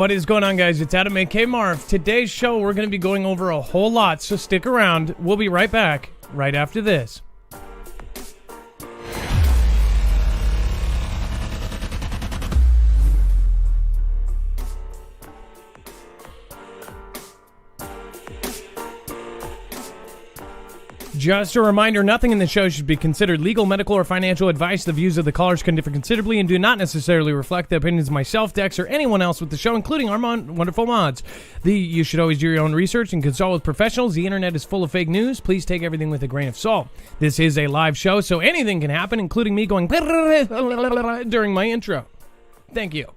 What is going on, guys? It's Adam aka Marf. Today's show, we're going to be going over a whole lot, so stick around. We'll be right back right after this. Just a reminder, nothing in the show should be considered legal, medical, or financial advice. The views of the callers can differ considerably and do not necessarily reflect the opinions of myself, Dex, or anyone else with the show, including our wonderful mods. You should always do your own research and consult with professionals. The internet is full of fake news. Please take everything with a grain of salt. This is a live show, so anything can happen, including me going during my intro. Thank you.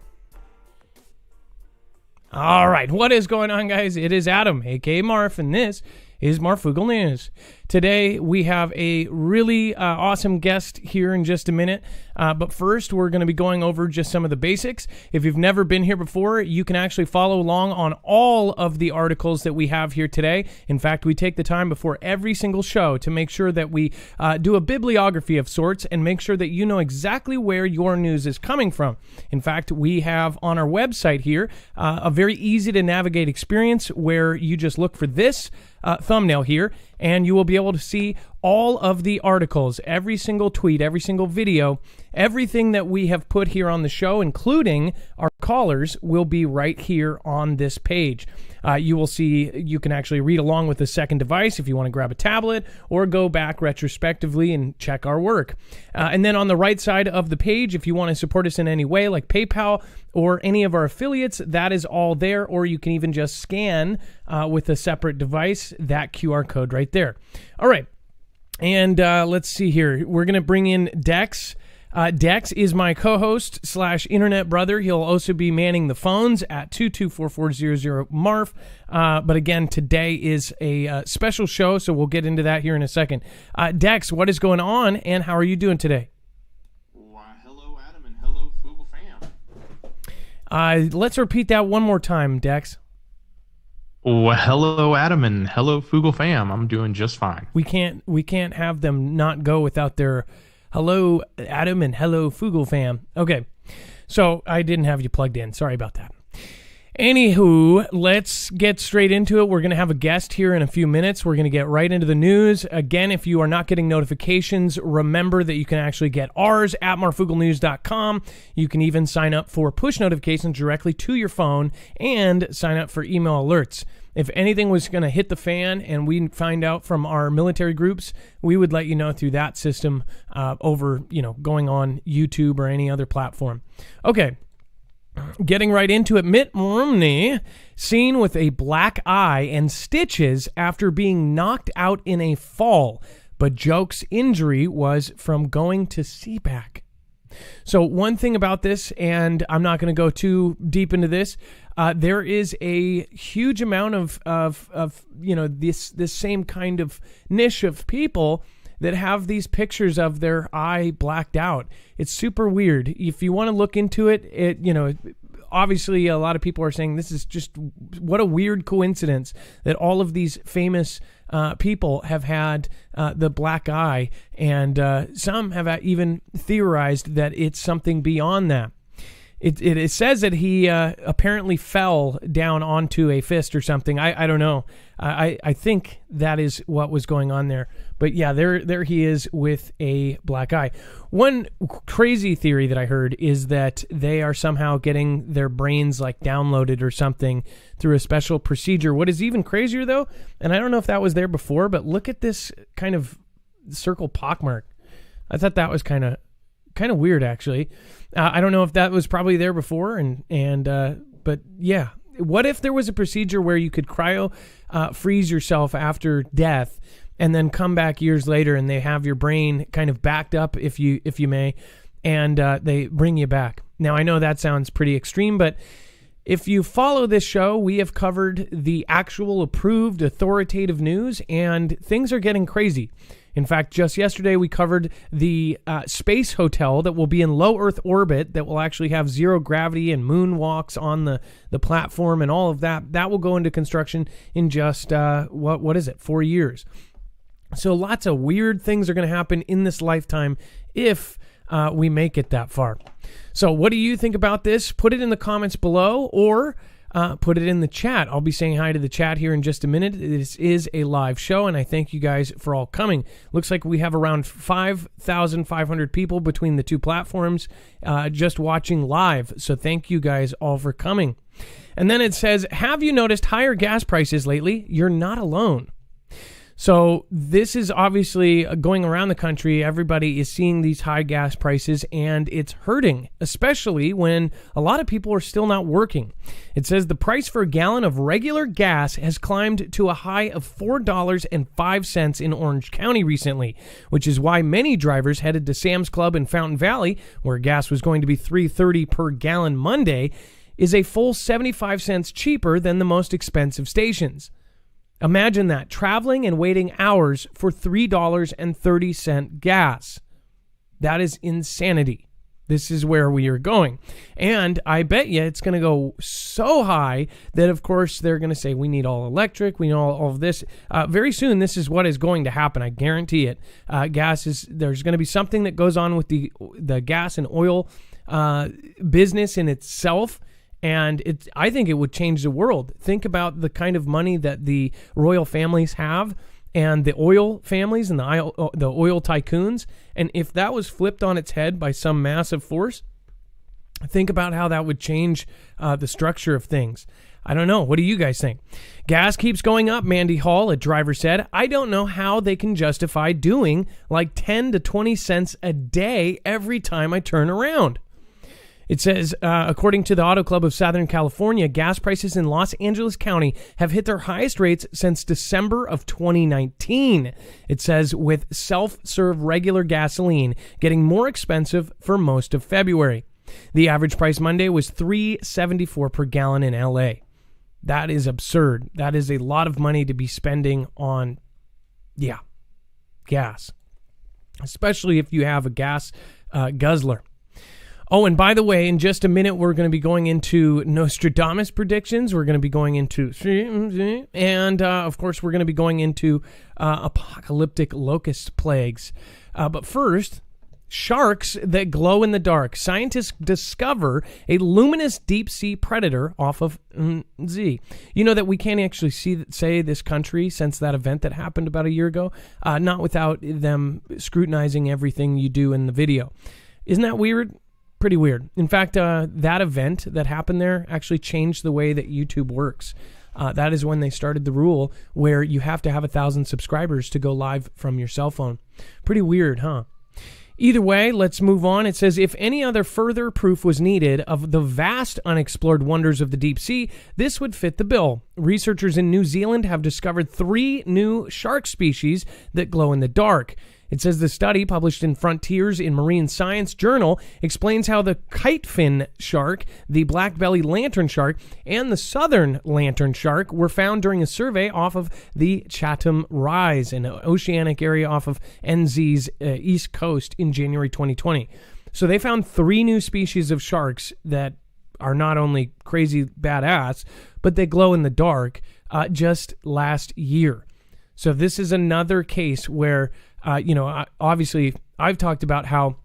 All right, what is going on, guys? It is Adam, aka Marf, and this is Marfoogle News. Today, we have a really awesome guest here in just a minute. But first, we're going to be going over just some of the basics. If you've never been here before, you can actually follow along on all of the articles that we have here today. In fact, we take the time before every single show to make sure that we do a bibliography of sorts and make sure that you know exactly where your news is coming from. In fact, we have on our website here a very easy to navigate experience where you just look for this thumbnail here, and you will be able to see all of the articles, every single tweet, every single video, everything that we have put here on the show, including our callers, will be right here on this page. You will see, you can actually read along with a second device if you want to grab a tablet or go back retrospectively and check our work. And then on the right side of the page, if you want to support us in any way, like PayPal or any of our affiliates, that is all there. Or you can even just scan with a separate device that QR code right there. All right. And let's see here. We're going to bring in Dex. Dex is my co-host / internet brother. He'll also be manning the phones at 224-400-MARF. But again, today is a special show, so we'll get into that here in a second. Dex, what is going on, and how are you doing today? Why, hello, Adam, and hello, Foogle fam. Let's repeat that one more time, Dex. Well, hello, Adam, and hello, Foogle fam. I'm doing just fine. We can't have them not go without their hello, Adam, and hello, Foogle fam. Okay, so I didn't have you plugged in. Sorry about that. Anywho, let's get straight into it. We're going to have a guest here in a few minutes. We're going to get right into the news. Again, if you are not getting notifications, remember that you can actually get ours at marfooglenews.com. You can even sign up for push notifications directly to your phone and sign up for email alerts. If anything was going to hit the fan and we find out from our military groups, we would let you know through that system over, going on YouTube or any other platform. Okay. Getting right into it, Mitt Romney seen with a black eye and stitches after being knocked out in a fall, but jokes injury was from going to CPAC. So one thing about this, and I'm not going to go too deep into this, there is a huge amount of this same kind of niche of people that have these pictures of their eye blacked out. It's super weird. If you want to look into it, obviously a lot of people are saying this is just what a weird coincidence that all of these famous people have had the black eye, and some have even theorized that it's something beyond that. It says that he apparently fell down onto a fist or something. I don't know. I think that is what was going on there. But yeah, there he is with a black eye. One crazy theory that I heard is that they are somehow getting their brains like downloaded or something through a special procedure. What is even crazier though, and I don't know if that was there before, but look at this kind of circle pockmark. I thought that was kind of weird actually. I don't know if that was probably there before, but yeah. What if there was a procedure where you could freeze yourself after death and then come back years later and they have your brain kind of backed up, if you may, and they bring you back? Now, I know that sounds pretty extreme, but if you follow this show, we have covered the actual approved authoritative news, and things are getting crazy. In fact, just yesterday we covered the space hotel that will be in low Earth orbit, that will actually have zero gravity and moonwalks on the platform and all of that. That will go into construction in just, 4 years. So lots of weird things are going to happen in this lifetime if we make it that far. So what do you think about this? Put it in the comments below, or put it in the chat. I'll be saying hi to the chat here in just a minute. This is a live show, and I thank you guys for all coming. Looks like we have around 5,500 people between the two platforms just watching live. So thank you guys all for coming. And then it says, have you noticed higher gas prices lately? You're not alone. So this is obviously going around the country. Everybody is seeing these high gas prices, and it's hurting, especially when a lot of people are still not working. It says the price for a gallon of regular gas has climbed to a high of $4.05 in Orange County recently, which is why many drivers headed to Sam's Club in Fountain Valley, where gas was going to be $3.30 per gallon Monday, is a full 75 cents cheaper than the most expensive stations. Imagine that, traveling and waiting hours for $3.30 gas. That is insanity. This is where we are going. And I bet you it's going to go so high that, of course, they're going to say we need all electric, we need all of this. Very soon, this is what is going to happen. I guarantee it. There's going to be something that goes on with the gas and oil business in itself. And I think it would change the world. Think about the kind of money that the royal families have and the oil families and the oil tycoons. And if that was flipped on its head by some massive force, think about how that would change the structure of things. I don't know. What do you guys think? Gas keeps going up, Mandy Hall, a driver said. I don't know how they can justify doing like 10 to 20 cents a day every time I turn around. It says, according to the Auto Club of Southern California, gas prices in Los Angeles County have hit their highest rates since December of 2019. It says, with self-serve regular gasoline getting more expensive for most of February. The average price Monday was $3.74 per gallon in LA. That is absurd. That is a lot of money to be spending on, gas. Especially if you have a gas guzzler. Oh, and by the way, in just a minute, we're going to be going into Nostradamus predictions. We're going to be going into, and of course, we're going to be going into apocalyptic locust plagues. But first, sharks that glow in the dark. Scientists discover a luminous deep sea predator off of Z. You know that we can't actually say this country since that event that happened about a year ago, not without them scrutinizing everything you do in the video. Isn't that weird? Pretty weird. In fact, that event that happened there actually changed the way that YouTube works. That is when they started the rule where you have to have 1,000 subscribers to go live from your cell phone. Pretty weird, huh? Either way, let's move on. It says, if any other further proof was needed of the vast unexplored wonders of the deep sea, this would fit the bill. Researchers in New Zealand have discovered 3 new shark species that glow in the dark. It says the study, published in Frontiers in Marine Science Journal, explains how the kitefin shark, the black-bellied lantern shark, and the southern lantern shark were found during a survey off of the Chatham Rise, an oceanic area off of NZ's east coast in January 2020. So they found 3 new species of sharks that are not only crazy badass, but they glow in the dark just last year. So this is another case where obviously I've talked about how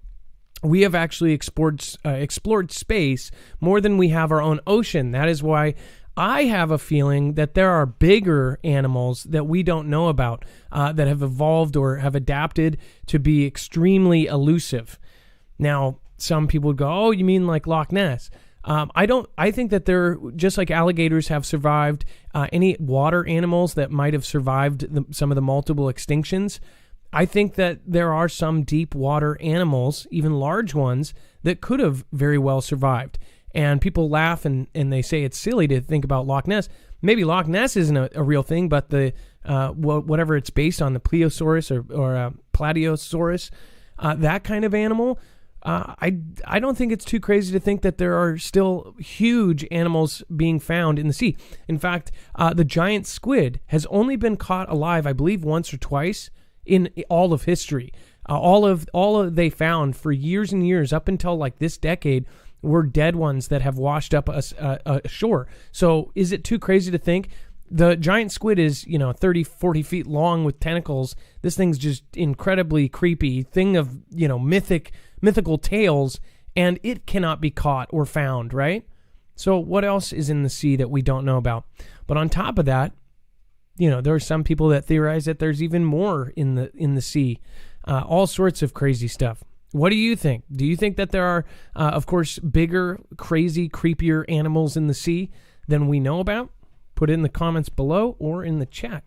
we have actually explored space more than we have our own ocean. That is why I have a feeling that there are bigger animals that we don't know about that have evolved or have adapted to be extremely elusive. Now, some people would go, oh, you mean like Loch Ness? I think that they're just like alligators have survived, any water animals that might have survived some of the multiple extinctions. I think that there are some deep water animals, even large ones, that could have very well survived. And people laugh and they say it's silly to think about Loch Ness. Maybe Loch Ness isn't a real thing, but the whatever it's based on, the Plesiosaurus or Plateosaurus, that kind of animal, I don't think it's too crazy to think that there are still huge animals being found in the sea. In fact, the giant squid has only been caught alive, I believe, once or twice in all of history. All of they found for years and years up until like this decade were dead ones that have washed up ashore. So is it too crazy to think? The giant squid is, 30, 40 feet long with tentacles. This thing's just incredibly creepy thing of, mythical tales, and it cannot be caught or found, right? So what else is in the sea that we don't know about? But on top of that, there are some people that theorize that there's even more in the sea. All sorts of crazy stuff. What do you think? Do you think that there are, of course, bigger, crazy, creepier animals in the sea than we know about? Put it in the comments below or in the chat.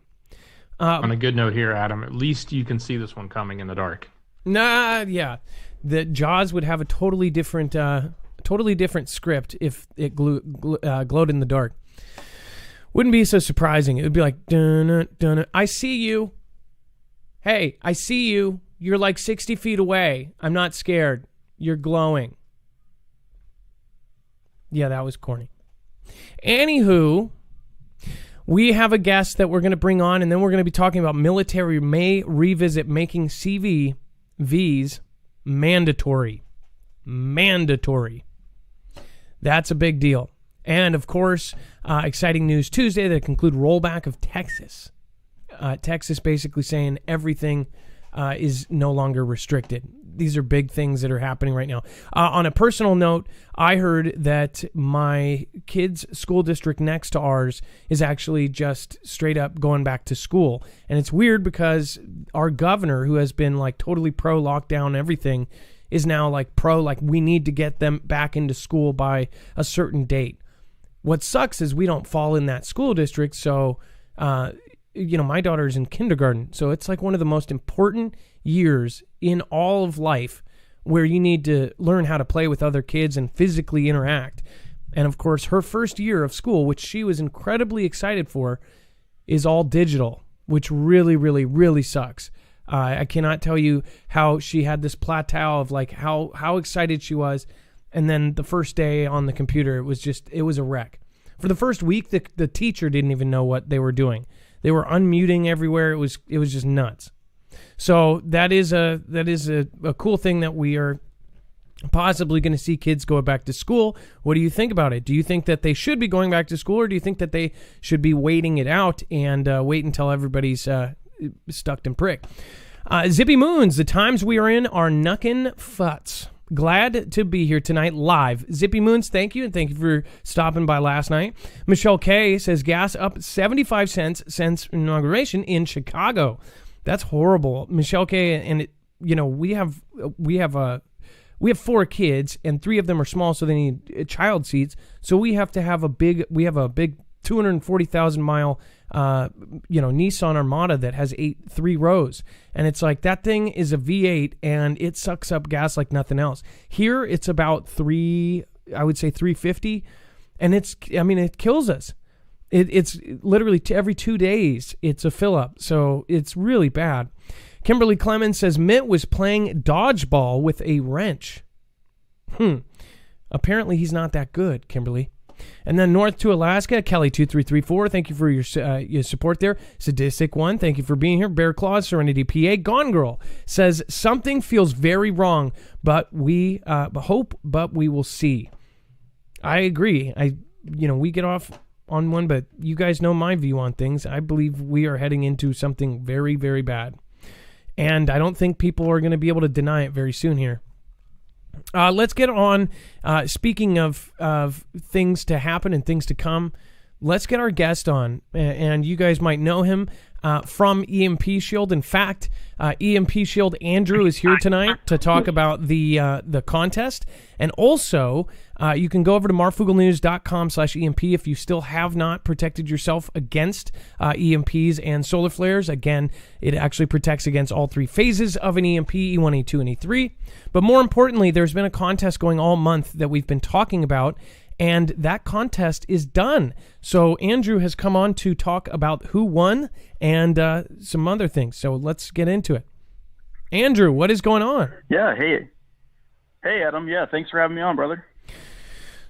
On a good note here, Adam, at least you can see this one coming in the dark. Yeah. The Jaws would have a totally different script if it glowed in the dark. Wouldn't be so surprising. It would be like, dun, dun, I see you. Hey, I see you. You're like 60 feet away. I'm not scared. You're glowing. Yeah, that was corny. Anywho, we have a guest that we're going to bring on, and then we're going to be talking about military may revisit making CVs mandatory. Mandatory. That's a big deal. And, of course, exciting news Tuesday that conclude rollback of Texas. Texas basically saying everything is no longer restricted. These are big things that are happening right now. On a personal note, I heard that my kid's school district next to ours is actually just straight up going back to school. And it's weird because our governor, who has been like totally pro lockdown everything, is now like pro, like we need to get them back into school by a certain date. What sucks is we don't fall in that school district. So, my daughter's in kindergarten. So it's like one of the most important years in all of life where you need to learn how to play with other kids and physically interact. And of course, her first year of school, which she was incredibly excited for, is all digital, which really, really, really sucks. I cannot tell you how she had this plateau of like how excited she was. And then the first day on the computer, it was a wreck. For the first week, the teacher didn't even know what they were doing. They were unmuting everywhere. It was just nuts. So that is a cool thing that we are possibly going to see kids go back to school. What do you think about it? Do you think that they should be going back to school, or do you think that they should be waiting it out and wait until everybody's stuck and pricked? Zippy Moons, the times we are in are knuckin' futs. Glad to be here tonight live. Zippy Moons, thank you, and thank you for stopping by last night. Michelle K says gas up 75 cents since inauguration in Chicago. That's horrible, Michelle K. And we have 4 kids, and 3 of them are small, so they need child seats. So we have a big 240,000 mile Nissan Armada that has 3 rows, and it's like that thing is a V8 and it sucks up gas like nothing else. Here it's about 350, and it kills us. It's literally every 2 days it's a fill up, so it's really bad. Kimberly Clemens says Mitt was playing dodgeball with a wrench. Apparently he's not that good, Kimberly. And then north to Alaska, Kelly2334, thank you for your support there. Sadistic One, thank you for being here. Bear Claws, Serenity PA. Gone Girl says something feels very wrong, but we hope, but we will see. I agree. We get off on one, but you guys know my view on things. I believe we are heading into something very, very bad. And I don't think people are going to be able to deny it very soon here. Let's get on. Speaking of things to happen and things to come, let's get our guest on. And you guys might know him from EMP Shield. In fact, EMP Shield Andrew is here tonight to talk about the contest. And also, you can go over to marfooglenews.com/EMP if you still have not protected yourself against EMPs and solar flares. Again, it actually protects against all 3 phases of an EMP, E1, E2, and E3. But more importantly, there's been a contest going all month that we've been talking about, and that contest is done. So Andrew has come on to talk about who won and some other things. So let's get into it. Andrew, what is going on? Yeah, hey Adam. Yeah, thanks for having me on, brother.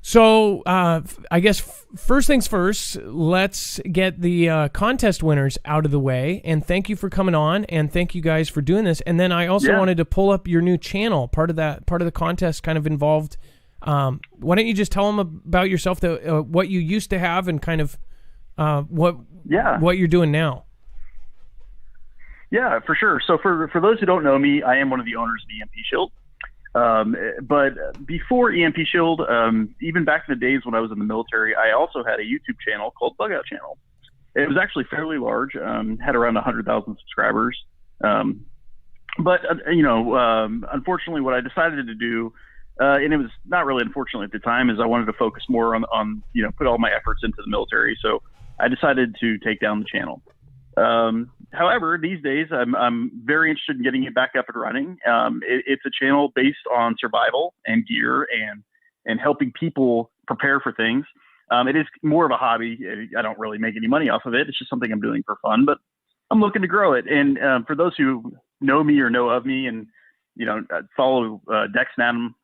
So I guess first things first, let's get the contest winners out of the way. And thank you for coming on, and thank you guys for doing this. And then I also wanted to pull up your new channel. Part of the contest kind of involved. Why don't you just tell them about yourself, what you used to have, and kind of what you're doing now? Yeah, for sure. So for those who don't know me, I am one of the owners of EMP Shield. But before EMP Shield, even back in the days when I was in the military, I also had a YouTube channel called Bug Out Channel. It was actually fairly large, had around 100,000 subscribers. But unfortunately, what I decided to do, and it was not really unfortunately at the time, is I wanted to focus more on put all my efforts into the military. So I decided to take down the channel. However, these days I'm very interested in getting it back up and running. It's a channel based on survival and gear and helping people prepare for things. It is more of a hobby. I don't really make any money off of it. It's just something I'm doing for fun, but I'm looking to grow it. And for those who know me or know of me and follow Dex and Adam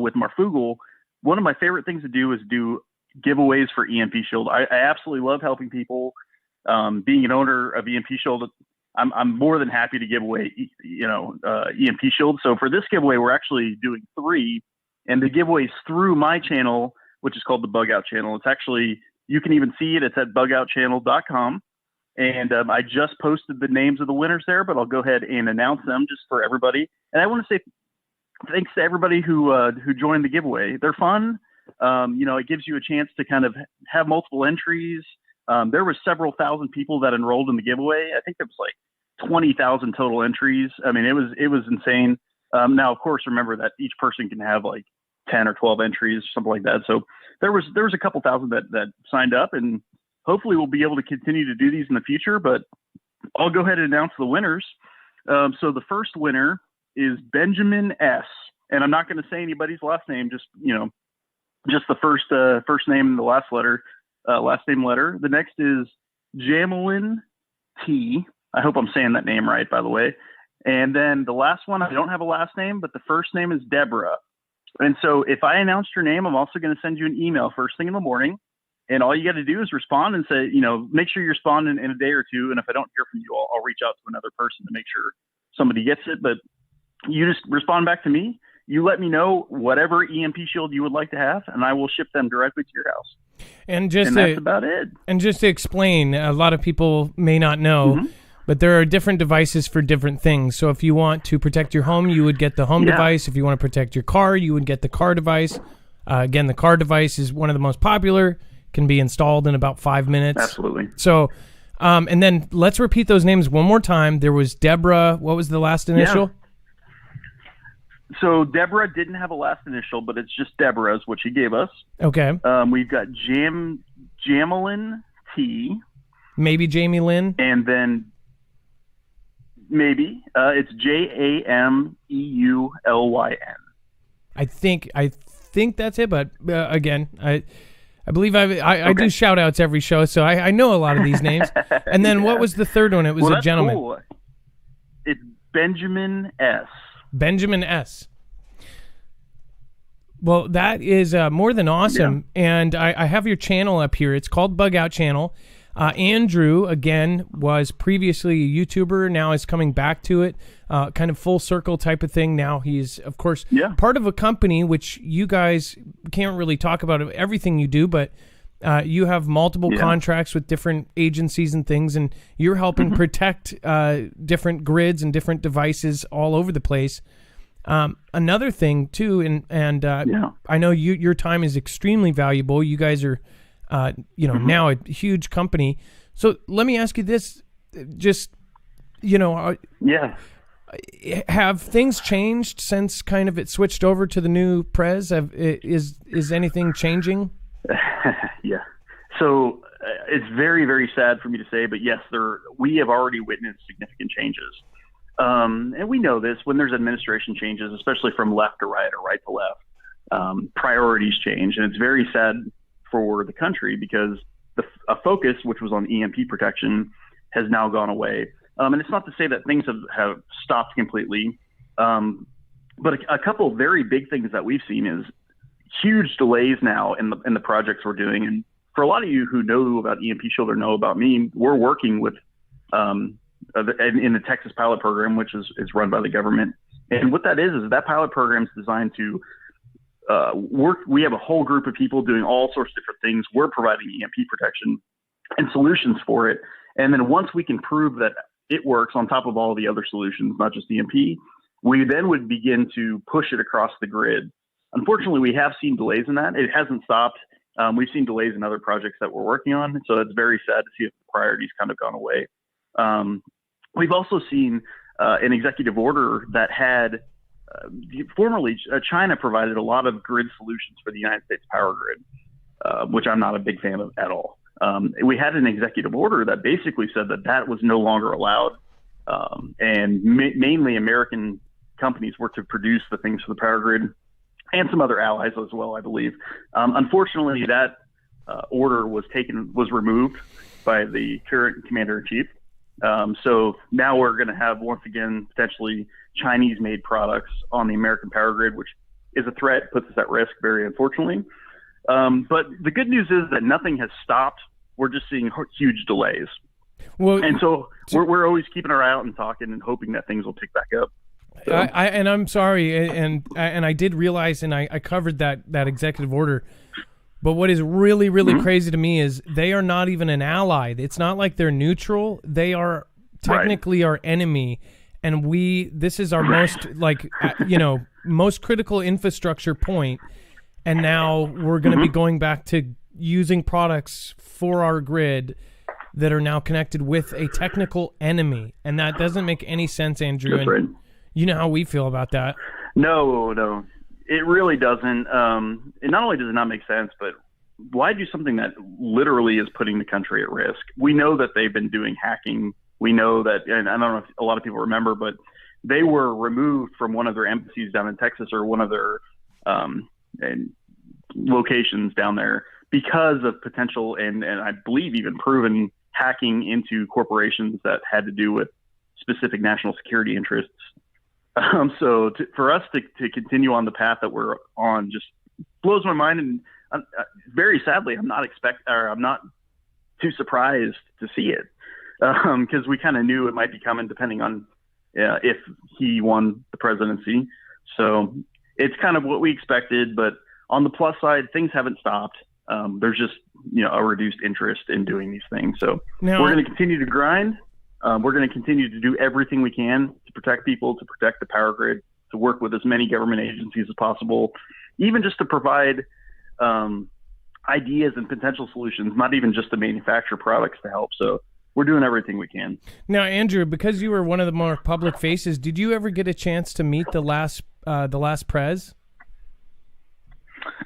with Marfoogle, one of my favorite things to do is do giveaways for EMP Shield. I absolutely love helping people. Being an owner of EMP Shield, I'm more than happy to give away, EMP Shield. So for this giveaway, we're actually doing 3, and the giveaway's through my channel, which is called the Bug Out Channel. It's actually, you can even see it. It's at bugoutchannel.com. And I just posted the names of the winners there, but I'll go ahead and announce them just for everybody. And I want to say thanks to everybody who joined the giveaway. They're fun. It gives you a chance to kind of have multiple entries. There were several thousand people that enrolled in the giveaway. I think it was like 20,000 total entries. I mean, it was insane. Now, of course, remember that each person can have like 10 or 12 entries, something like that. So there was a couple thousand that signed up, and hopefully we'll be able to continue to do these in the future. But I'll go ahead and announce the winners. So the first winner is Benjamin S. And I'm not going to say anybody's last name, just the first name and the last name letter. The next is Jamelin T. I hope I'm saying that name right, by the way. And then the last one, I don't have a last name, but the first name is Deborah. And so if I announced your name, I'm also going to send you an email first thing in the morning. And all you got to do is respond and say, make sure you respond in a day or two. And if I don't hear from you, I'll reach out to another person to make sure somebody gets it. But you just respond back to me. You let me know whatever EMP Shield you would like to have, and I will ship them directly to your house. And that's about it. And just to explain, a lot of people may not know, but there are different devices for different things. So if you want to protect your home, you would get the home device. If you want to protect your car, you would get the car device. Again, the car device is one of the most popular, can be installed in about 5 minutes. Absolutely. So, and then let's repeat those names one more time. There was Deborah. What was the last initial? Yeah. So Deborah didn't have a last initial, but it's just Deborah is what she gave us. Okay. We've got Jamelin T. Maybe Jamie Lynn. And then maybe it's Jameulyn. I think that's it. But again, I believe I do shout outs every show, so I know a lot of these names. And then what was the third one? It was a gentleman. Cool. It's Benjamin S. Benjamin S. Well, that is more than awesome. Yeah. And I have your channel up here. It's called Bug Out Channel. Andrew, again, was previously a YouTuber. Now is coming back to it. Kind of full circle type of thing. Now he's, of course, part of a company, which you guys can't really talk about everything you do, but you have multiple contracts with different agencies and things, and you're helping protect different grids and different devices all over the place. Another thing too, and I know your time is extremely valuable. You guys are, now a huge company. So let me ask you this: just, have things changed since kind of it switched over to the new Prez? Is anything changing? Yeah. So it's very, very sad for me to say, but yes, we have already witnessed significant changes. And we know this when there's administration changes, especially from left to right or right to left, priorities change. And it's very sad for the country because a focus, which was on EMP protection, has now gone away. And it's not to say that things have stopped completely. But a couple of very big things that we've seen is huge delays now in the projects we're doing. And for a lot of you who know about EMP Shield or know about me, we're working with in the Texas pilot program, which is run by the government. And what that is that pilot program is designed to work. We have a whole group of people doing all sorts of different things. We're providing EMP protection and solutions for it. And then once we can prove that it works on top of all the other solutions, not just EMP, We then would begin to push it across the grid. Unfortunately, we have seen delays in that. It hasn't stopped. We've seen delays in other projects that we're working on. So it's very sad to see if the priorities kind of gone away. We've also seen an executive order that had formerly China provided a lot of grid solutions for the United States power grid, which I'm not a big fan of at all. We had an executive order that basically said that was no longer allowed. And mainly American companies were to produce the things for the power grid, and some other allies as well, I believe. Unfortunately, that order was removed by the current commander-in-chief. So now we're going to have, once again, potentially Chinese-made products on the American power grid, which is a threat, puts us at risk, very unfortunately. But the good news is that nothing has stopped. We're just seeing huge delays. Well, and so we're always keeping our eye out and talking and hoping that things will pick back up. So. I'm sorry, and I did realize, and I covered that executive order. But what is really, really crazy to me is they are not even an ally. It's not like they're neutral. They are technically our enemy, and this is our most most critical infrastructure point. And now we're going to be going back to using products for our grid that are now connected with a technical enemy, and that doesn't make any sense, Andrew. That's right. You know how we feel about that. No, it really doesn't. And not only does it not make sense, but why do something that literally is putting the country at risk? We know that they've been doing hacking. We know that, and I don't know if a lot of people remember, but they were removed from one of their embassies down in Texas, or one of their locations down there, because of potential and I believe even proven hacking into corporations that had to do with specific national security interests. So for us to continue on the path that we're on just blows my mind, and very sadly, I'm not too surprised to see it, because we kind of knew it might be coming, depending on if he won the presidency. So it's kind of what we expected, but on the plus side, things haven't stopped. There's just a reduced interest in doing these things. So we're going to continue to grind. We're going to continue to do everything we can to protect people, to protect the power grid, to work with as many government agencies as possible, even just to provide ideas and potential solutions, not even just to manufacture products to help. So we're doing everything we can. Now, Andrew, because you were one of the more public faces, did you ever get a chance to meet the last prez?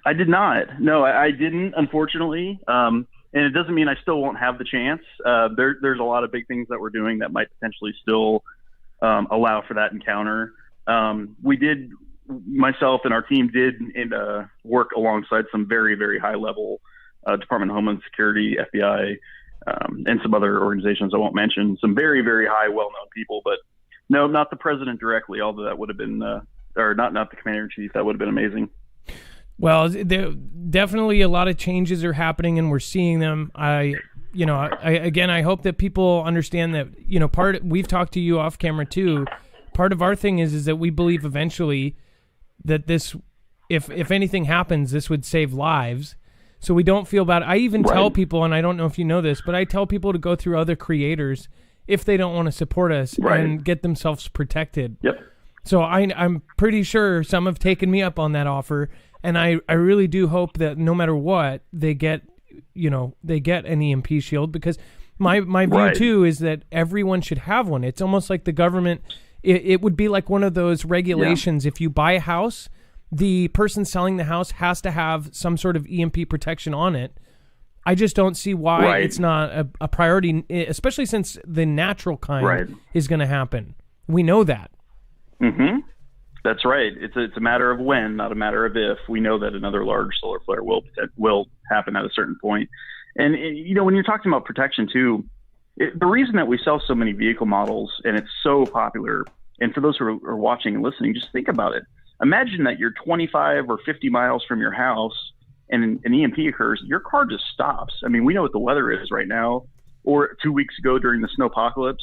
I did not. No, I didn't, unfortunately. And it doesn't mean I still won't have the chance. There's a lot of big things that we're doing that might potentially still allow for that encounter. Myself and our team did work alongside some very, very high level Department of Homeland Security, FBI, and some other organizations I won't mention. Some very, very high, well-known people, but no, not the president directly, although that would have been, or not the commander-in-chief. That would have been amazing. Well, definitely a lot of changes are happening, and we're seeing them. I hope that people understand that, we've talked to you off camera too. Part of our thing is that we believe eventually that this, if anything happens, this would save lives. So we don't feel bad. I even tell people, and I don't know if you know this, but I tell people to go through other creators if they don't want to support us and get themselves protected. Yep. So I'm pretty sure some have taken me up on that offer. And I really do hope that no matter what, they get an EMP shield, because my view too is that everyone should have one. It's almost like the government. It would be like one of those regulations. Yeah. If you buy a house, the person selling the house has to have some sort of EMP protection on it. I just don't see why it's not a priority, especially since the natural kind is going to happen. We know that. Mm-hmm. That's right. It's a matter of when, not a matter of if. We know that another large solar flare will happen at a certain point. And, when you're talking about protection too, the reason that we sell so many vehicle models and it's so popular, and for those who are watching and listening, just think about it. Imagine that you're 25 or 50 miles from your house and an EMP occurs, your car just stops. I mean, we know what the weather is right now, or 2 weeks ago during the snowpocalypse.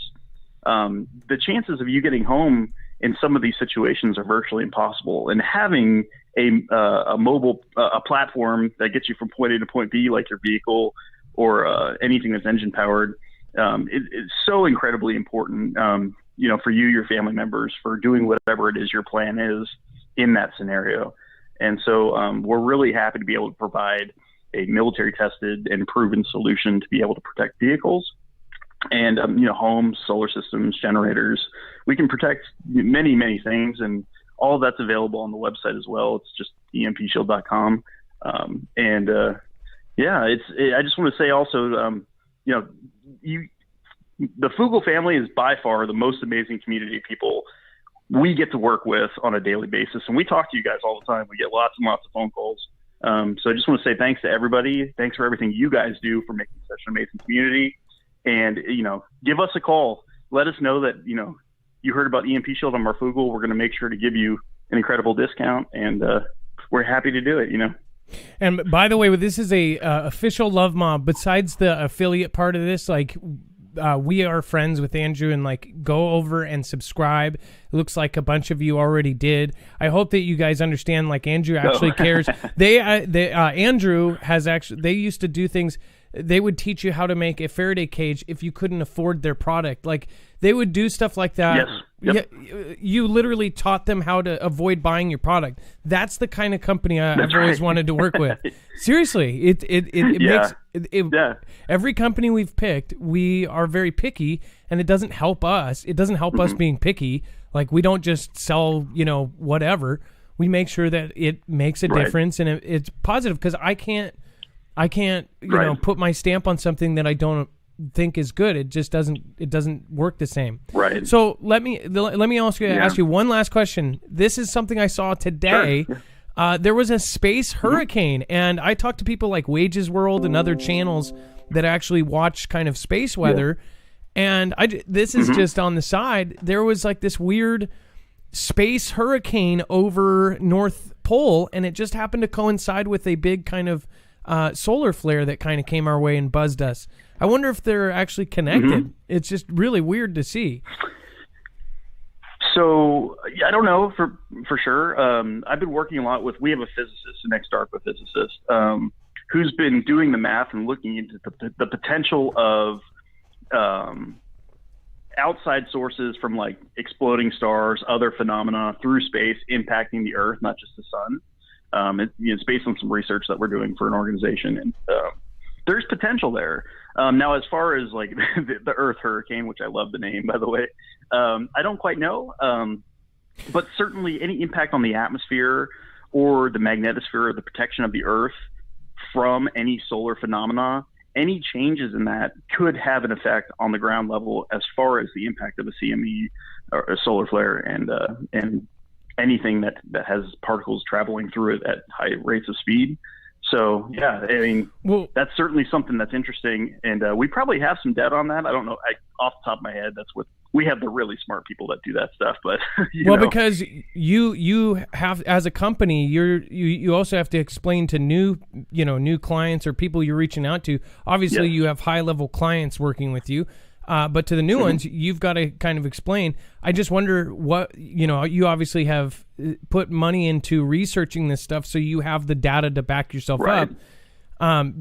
The chances of you getting home in some of these situations are virtually impossible. And having a mobile platform that gets you from point A to point B, like your vehicle or anything that's engine powered, is so incredibly important. for you, your family members, for doing whatever it is your plan is in that scenario. And so we're really happy to be able to provide a military tested and proven solution to be able to protect vehicles and, homes, solar systems, generators. We can protect many, many things, and all of that's available on the website as well. It's just EMPshield.com. I just want to say also, the Foogle family is by far the most amazing community of people we get to work with on a daily basis. And we talk to you guys all the time. We get lots and lots of phone calls. So I just want to say thanks to everybody. Thanks for everything you guys do for making such an amazing community. And, give us a call. Let us know that, you heard about EMP Shield on Marfoogle. We're going to make sure to give you an incredible discount, and we're happy to do it, And by the way, this is a official Love Mob. Besides the affiliate part of this, we are friends with Andrew, and go over and subscribe. It looks like a bunch of you already did. I hope that you guys understand. Andrew actually cares. Andrew has actually. They used to do things. They would teach you how to make a Faraday cage if you couldn't afford their product. They would do stuff like that. Yes. Yep. You literally taught them how to avoid buying your product. That's the kind of company I've always wanted to work with. Seriously, it makes every company we've picked, we are very picky, and it doesn't help us. It doesn't help us being picky. We don't just sell, whatever. We make sure that it makes a difference and it's positive, because I can't put my stamp on something that I don't think is good. It just doesn't work the same. Right. So let me ask you one last question. This is something I saw today. Sure. There was a space hurricane, and I talked to people like Wages World and other channels that actually watch kind of space weather. And this is just on the side. There was this weird space hurricane over North Pole, and it just happened to coincide with a big kind of solar flare that kind of came our way and buzzed us. I wonder if they're actually connected. It's just really weird to see. So I don't know for sure. I've been working a lot we have a physicist, an ex-DARPA physicist, who's been doing the math and looking into the potential of outside sources from exploding stars, other phenomena through space impacting the Earth, not just the sun. It's based on some research that we're doing for an organization, and there's potential there. Now, as far as the Earth hurricane, which I love the name, by the way, I don't quite know. But certainly any impact on the atmosphere or the magnetosphere or the protection of the Earth from any solar phenomena, any changes in that could have an effect on the ground level as far as the impact of a CME or a solar flare and anything that has particles traveling through it at high rates of speed. So, that's certainly something that's interesting. And we probably have some data on that. I don't know. Off the top of my head, we have the really smart people that do that stuff. But, because you have, as a company, you also have to explain to new clients or people you're reaching out to. Obviously, you have high-level clients working with you. But to the new ones, you've got to kind of explain. I just wonder what, you obviously have put money into researching this stuff, so you have the data to back yourself up. That's right.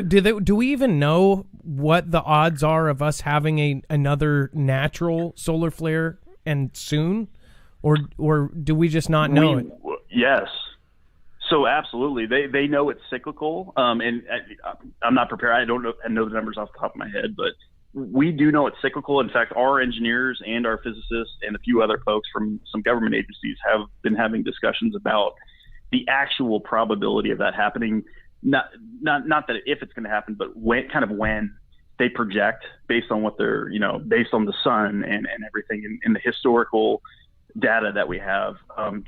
Do we even know what the odds are of us having another natural solar flare and soon, or do we just not know it? Yes. So absolutely, they know it's cyclical. And I'm not prepared. I don't know the numbers off the top of my head, but we do know it's cyclical. In fact, our engineers and our physicists and a few other folks from some government agencies have been having discussions about the actual probability of that happening. Not that if it's going to happen, but when they project based on what they're, based on the sun and everything in the historical data that we have.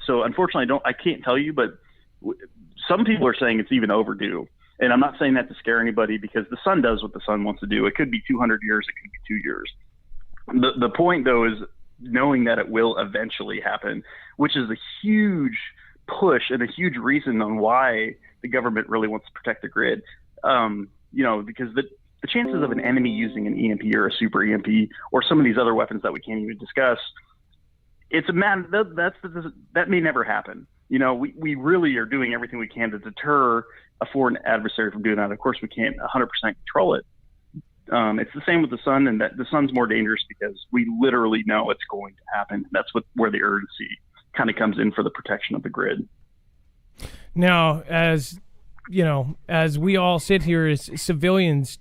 So unfortunately, I can't tell you, but some people are saying it's even overdue. And I'm not saying that to scare anybody, because the sun does what the sun wants to do. It could be 200 years. It could be 2 years. The point, though, is knowing that it will eventually happen, which is a huge push and a huge reason on why the government really wants to protect the grid. Because the chances of an enemy using an EMP or a super EMP or some of these other weapons that we can't even discuss, that may never happen. We really are doing everything we can to deter a foreign adversary from doing that. Of course, we can't 100% control it. It's the same with the sun, and that the sun's more dangerous because we literally know it's going to happen. That's where the urgency kind of comes in for the protection of the grid. Now, as you know, as we all sit here as civilians,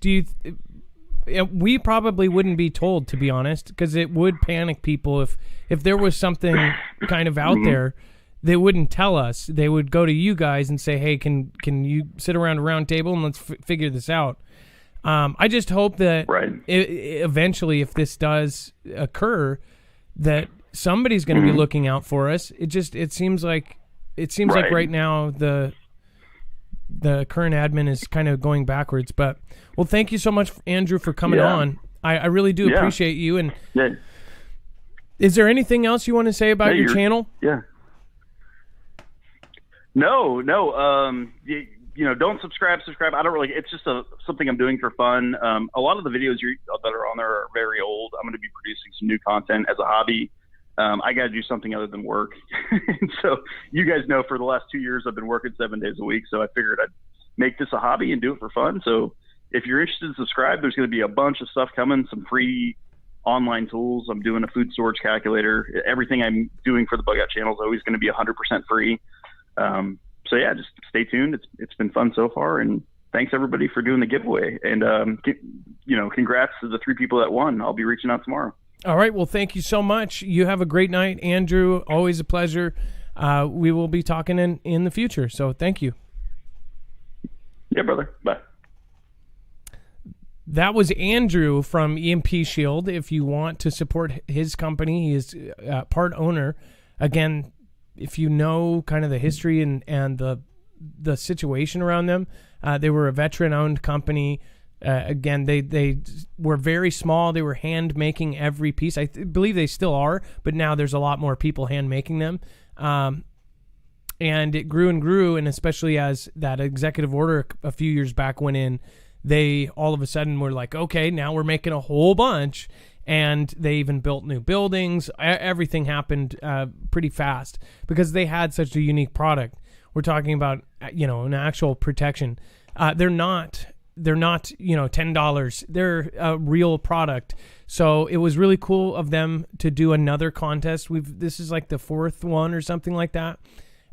we probably wouldn't be told, to be honest, because it would panic people if there was something kind of out there. They wouldn't tell us. They would go to you guys and say, "Hey, can you sit around a round table and let's figure this out?" I just hope that eventually, if this does occur, that somebody's going to be looking out for us. It seems like right now the current admin is kind of going backwards. But well, thank you so much, Andrew, for coming on. I really do appreciate you. And is there anything else you want to say about your channel? Yeah. No. Don't subscribe. I don't really. It's just something I'm doing for fun. A lot of the videos that are on there are very old. I'm going to be producing some new content as a hobby. I got to do something other than work. And so you guys know for the last 2 years I've been working 7 days a week. So I figured I'd make this a hobby and do it for fun. So if you're interested in subscribe, there's going to be a bunch of stuff coming, some free online tools. I'm doing a food storage calculator. Everything I'm doing for the Bug Out channel is always going to be 100% free. So yeah, just stay tuned. It's been fun so far, and thanks everybody for doing the giveaway. And congrats to the 3 people that won. I'll be reaching out tomorrow. All right. Well, thank you so much. You have a great night, Andrew. Always a pleasure. We will be talking in the future. So thank you. Yeah, brother. Bye. That was Andrew from EMP Shield. If you want to support his company, he is part owner. Again, if you know kind of the history and the situation around them, they were a veteran-owned company. Again, they were very small. They were hand making every piece. I believe they still are, but now there's a lot more people hand making them. And it grew and grew, and especially as that executive order a few years back went in, they all of a sudden were like, okay, now we're making a whole bunch. And they even built new buildings. Everything happened pretty fast because they had such a unique product. We're talking about, an actual protection. They're not $10. They're a real product. So it was really cool of them to do another contest. This is like the 4th one or something like that.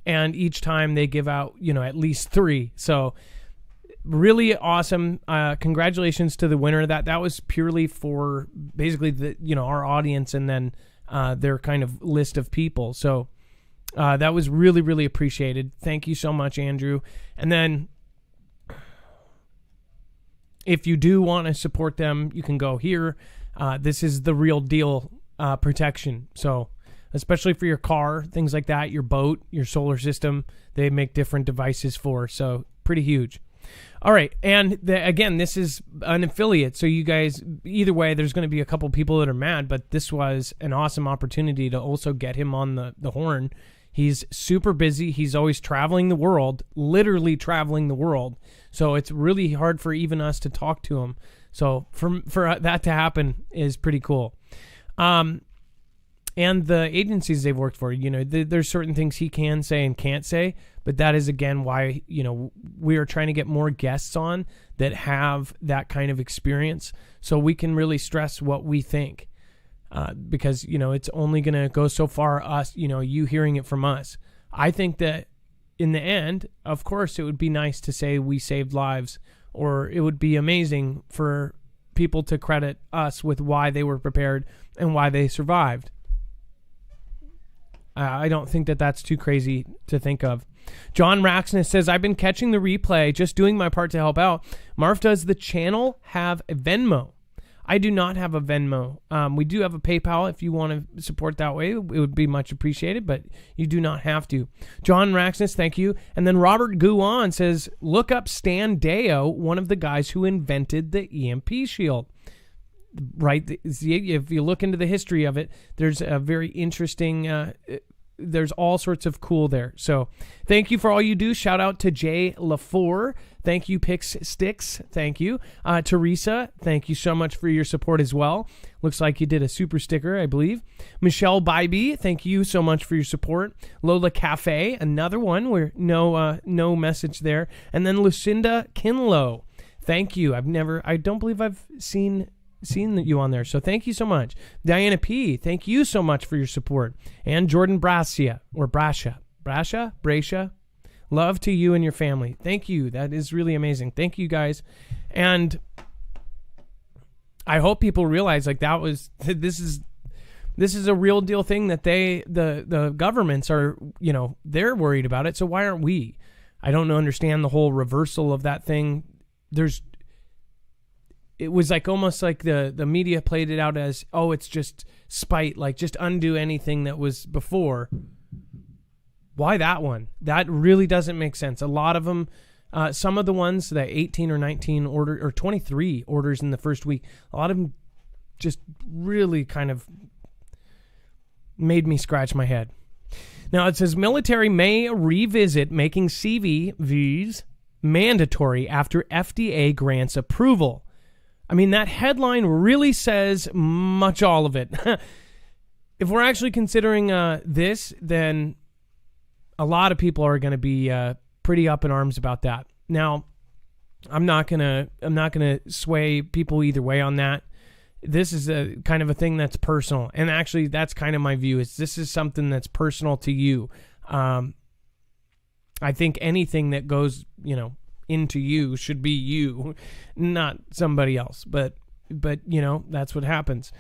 And each time they give out, at least 3. So really awesome. Congratulations to the winner. That was purely for basically our audience and then their kind of list of people. So that was really, really appreciated. Thank you so much, Andrew. And then if you do want to support them, you can go here. This is the real deal protection. So especially for your car, things like that, your boat, your solar system, they make different devices for. So pretty huge. All right. And again, this is an affiliate. So you guys, either way, there's going to be a couple people that are mad, but this was an awesome opportunity to also get him on the horn. He's super busy. He's always traveling the world, literally traveling the world. So it's really hard for even us to talk to him. So for that to happen is pretty cool. And the agencies they've worked for, there's certain things he can say and can't say, but that is, again, why, we are trying to get more guests on that have that kind of experience so we can really stress what we think. Because, it's only going to go so far, us, you hearing it from us. I think that in the end, of course, it would be nice to say we saved lives, or it would be amazing for people to credit us with why they were prepared and why they survived. I don't think that that's too crazy to think of. John Raxness says, I've been catching the replay, just doing my part to help out. Marf, does the channel have a Venmo? I do not have a Venmo. We do have a PayPal if you want to support that way. It would be much appreciated, but you do not have to. John Raxness, thank you. And then Robert Guan says, look up Stan Deo, one of the guys who invented the EMP shield. Right, if you look into the history of it, there's a very interesting, there's all sorts of cool there. So thank you for all you do. Shout out to Jay LaFour. Thank you, Pix Sticks. Thank you. Teresa, thank you so much for your support as well. Looks like you did a super sticker, I believe. Michelle Bybee, thank you so much for your support. Lola Cafe, another one where no message there. And then Lucinda Kinlow. Thank you. I don't believe I've seen you on there. So thank you so much. Diana P, thank you so much for your support. And Jordan Brascia. Love to you and your family. Thank you. That is really amazing. Thank you guys. And I hope people realize like this is a real deal thing that the governments are, they're worried about it. So why aren't we? I don't understand the whole reversal of that thing. It was like almost like the media played it out as, oh, it's just spite, like just undo anything that was before. Why that one? That really doesn't make sense. A lot of them, some of the ones that 18 or 19 or 23 orders in the first week, a lot of them just really kind of made me scratch my head. Now it says military may revisit making CVVs mandatory after FDA grants approval. I mean, that headline really says much all of it. If we're actually considering this, then a lot of people are going to be pretty up in arms about that. Now, I'm not gonna sway people either way on that. This is a kind of a thing that's personal, and actually, that's kind of my view. Is this is something that's personal to you. I think anything that goes, into you should be you, not somebody else. But that's what happens.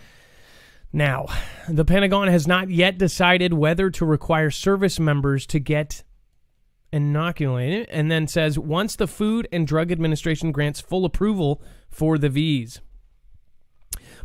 Now, the Pentagon has not yet decided whether to require service members to get inoculated, and then says once the Food and Drug Administration grants full approval for the Vs.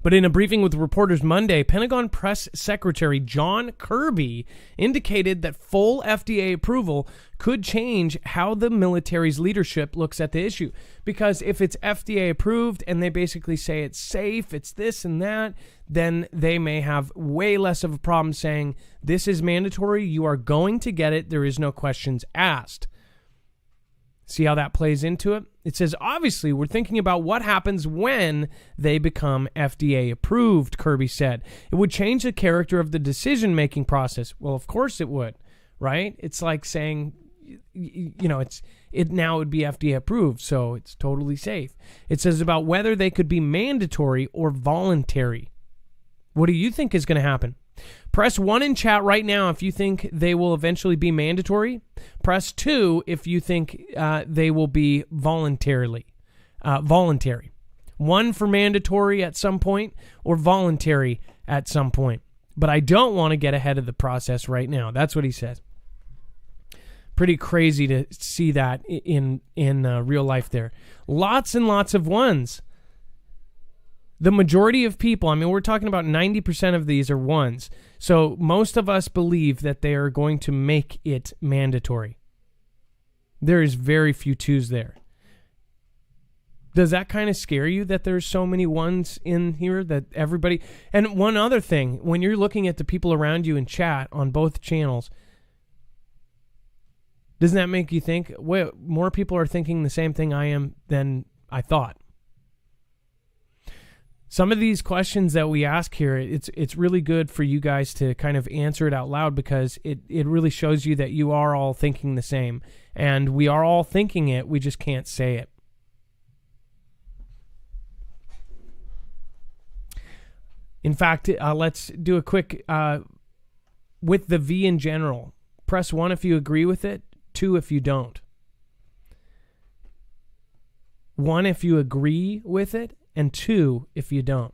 But in a briefing with reporters Monday, Pentagon Press Secretary John Kirby indicated that full FDA approval could change how the military's leadership looks at the issue. Because if it's FDA approved and they basically say it's safe, it's this and that, then they may have way less of a problem saying, this is mandatory, you are going to get it, there is no questions asked. See how that plays into it? It says, obviously, we're thinking about what happens when they become FDA approved, Kirby said. It would change the character of the decision-making process. Well, of course it would, right? It's like saying, it now would be FDA approved, so it's totally safe. It says about whether they could be mandatory or voluntary. What do you think is going to happen? Press 1 in chat right now if you think they will eventually be mandatory. Press 2 if you think they will be voluntary. 1 for mandatory at some point or voluntary at some point. But I don't want to get ahead of the process right now. That's what he says. Pretty crazy to see that in real life there. Lots and lots of ones. The majority of people, we're talking about 90% of these are ones. So most of us believe that they are going to make it mandatory. There is very few twos there. Does that kind of scare you that there's so many ones in here that everybody... And one other thing, when you're looking at the people around you in chat on both channels, doesn't that make you think, well, more people are thinking the same thing I am than I thought? Some of these questions that we ask here, it's really good for you guys to kind of answer it out loud because it really shows you that you are all thinking the same. And we are all thinking it, we just can't say it. In fact, let's do a quick, with the V in general. Press 1 if you agree with it, 2 if you don't. 1 if you agree with it, and 2 if you don't.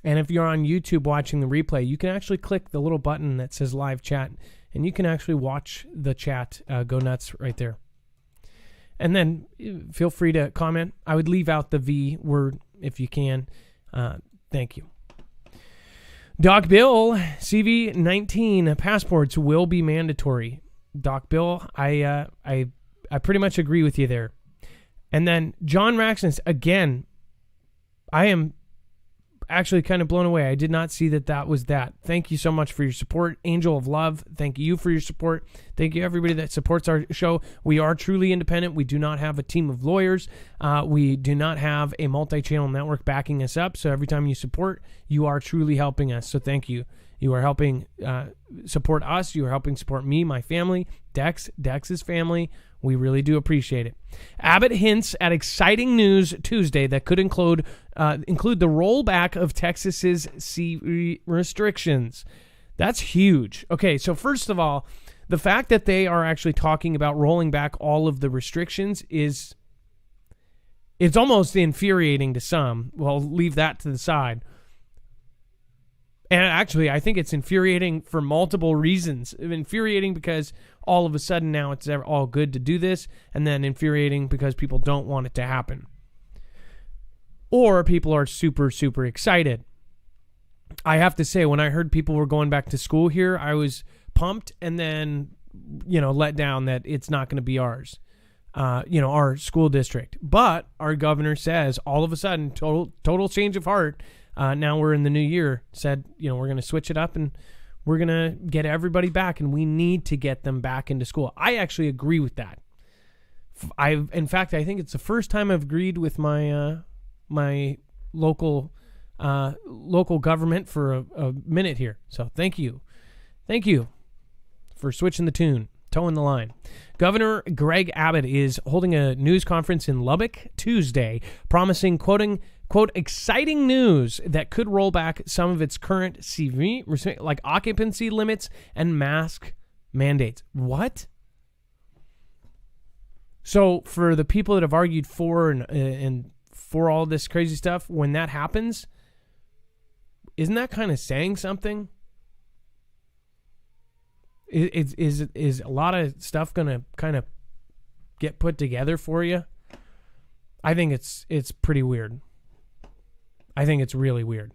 And if you're on YouTube watching the replay, you can actually click the little button that says live chat, and you can actually watch the chat go nuts right there. And then feel free to comment. I would leave out the V word if you can. Thank you. Doc Bill, CV-19 passports will be mandatory. Doc Bill, I pretty much agree with you there. And then John Raxness, again, I am actually kind of blown away. I did not see that was that. Thank you so much for your support. Angel of Love, thank you for your support. Thank you everybody that supports our show. We are truly independent. We do not have a team of lawyers. We do not have a multi-channel network backing us up. So every time you support, you are truly helping us. So thank you. You are helping support us. You are helping support me, my family, Dex's family. We really do appreciate it. Abbott hints at exciting news Tuesday that could include the rollback of Texas's CV restrictions. That's huge. Okay, so first of all, the fact that they are actually talking about rolling back all of the restrictions it's almost infuriating to some. Well, leave that to the side. And actually, I think it's infuriating for multiple reasons. Infuriating because all of a sudden now it's all good to do this, and then infuriating because people don't want it to happen. Or people are super, super excited. I have to say, when I heard people were going back to school here, I was pumped and then, let down that it's not going to be ours, our school district. But our governor says all of a sudden, total change of heart. Now we're in the new year, said, we're going to switch it up and we're going to get everybody back, and we need to get them back into school. I actually agree with that. In fact, I think it's the first time I've agreed with my my local government for a minute here. So thank you for switching the tune, towing the line. Governor Greg Abbott is holding a news conference in Lubbock Tuesday, promising, quote, exciting news that could roll back some of its current CV, like occupancy limits and mask mandates. What? So for the people that have argued for and for all this crazy stuff, when that happens, isn't that kind of saying something? Is a lot of stuff going to kind of get put together for you? I think it's pretty weird. I think it's really weird.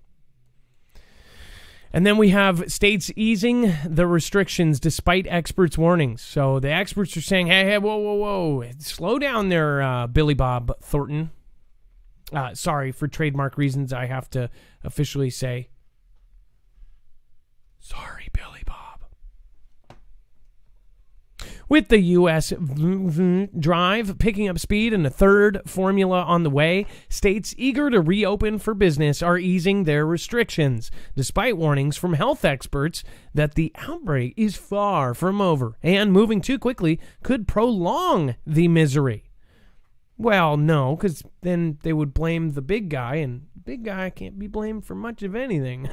And then we have states easing the restrictions despite experts' warnings. So the experts are saying, hey, whoa, slow down there, Billy Bob Thornton. Sorry, for trademark reasons, I have to officially say, sorry, Billy Bob. With the U.S. drive picking up speed and a third formula on the way, states eager to reopen for business are easing their restrictions, despite warnings from health experts that the outbreak is far from over and moving too quickly could prolong the misery. Well, no, because then they would blame the big guy, and the big guy can't be blamed for much of anything.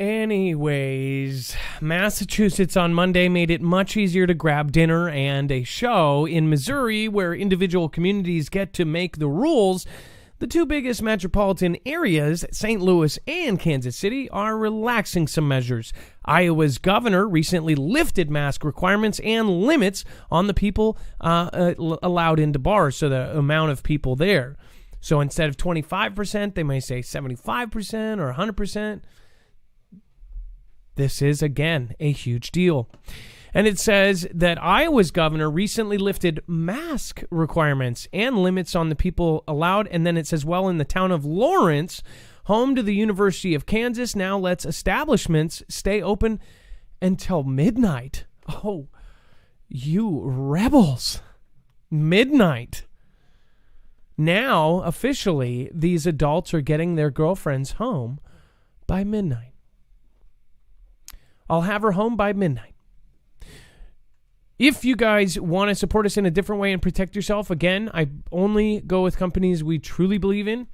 Anyways, Massachusetts on Monday made it much easier to grab dinner and a show. In Missouri, where individual communities get to make the rules, the two biggest metropolitan areas, St. Louis and Kansas City, are relaxing some measures. Iowa's governor recently lifted mask requirements and limits on the people allowed into bars, so the amount of people there. So instead of 25%, they may say 75% or 100%. This is, again, a huge deal. And it says that Iowa's governor recently lifted mask requirements and limits on the people allowed. And then it says, well, in the town of Lawrence, home to the University of Kansas, now lets establishments stay open until midnight. Oh, you rebels. Midnight. Now, officially, these adults are getting their girlfriends home by midnight. I'll have her home by midnight. If you guys want to support us in a different way and protect yourself, again, I only go with companies we truly believe in.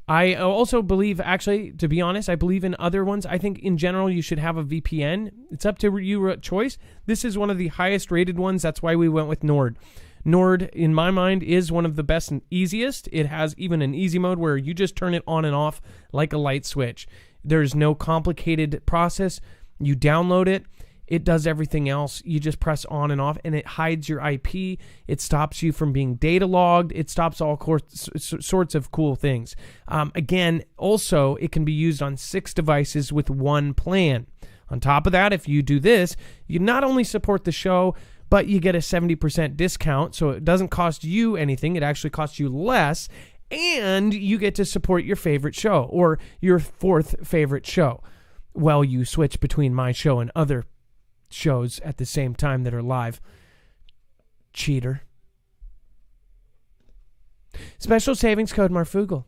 I also believe, actually, to be honest, I believe in other ones. I think in general you should have a VPN. It's up to your choice. This is one of the highest rated ones. That's why we went with Nord. Nord, in my mind, is one of the best and easiest. It has even an easy mode where you just turn it on and off like a light switch. There's no complicated process. You download it. It does everything else. You just press on and off, and it hides your IP. It stops you from being data logged. It stops all sorts of cool things. Again, also, it can be used on 6 devices with one plan. On top of that, if you do this, you not only support the show, but you get a 70% discount, so it doesn't cost you anything. It actually costs you less, and you get to support your favorite show or your 4th favorite show. Well, you switch between my show and other shows at the same time that are live. Cheater. Special savings code Marfoogle.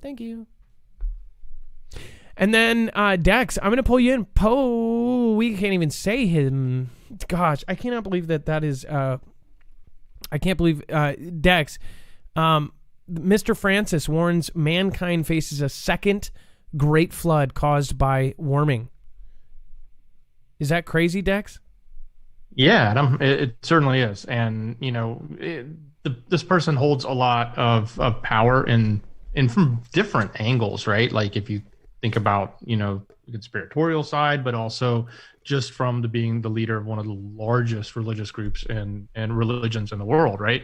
Thank you. And then Dex, I'm going to pull you in. We can't even say him. Gosh, I cannot believe that is... I can't believe... Dex, Mr. Francis warns mankind faces a second great flood caused by warming. Is that crazy, Dex? Yeah, Adam, it certainly is. And, this person holds a lot of power in from different angles, right? Like if you think about, the conspiratorial side, but also just from being the leader of one of the largest religious groups and religions in the world, right?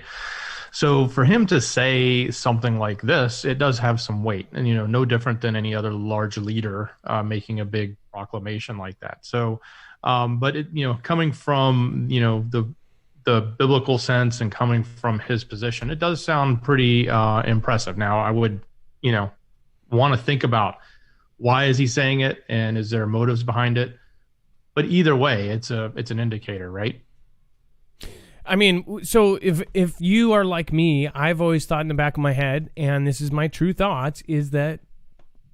So for him to say something like this, it does have some weight, and no different than any other large leader making a big proclamation like that. So, but it, coming from the biblical sense and coming from his position, it does sound pretty impressive. Now, I would want to think about why is he saying it, and is there motives behind it? But either way, it's an indicator, right? I mean, so if you are like me, I've always thought in the back of my head, and this is my true thoughts, is that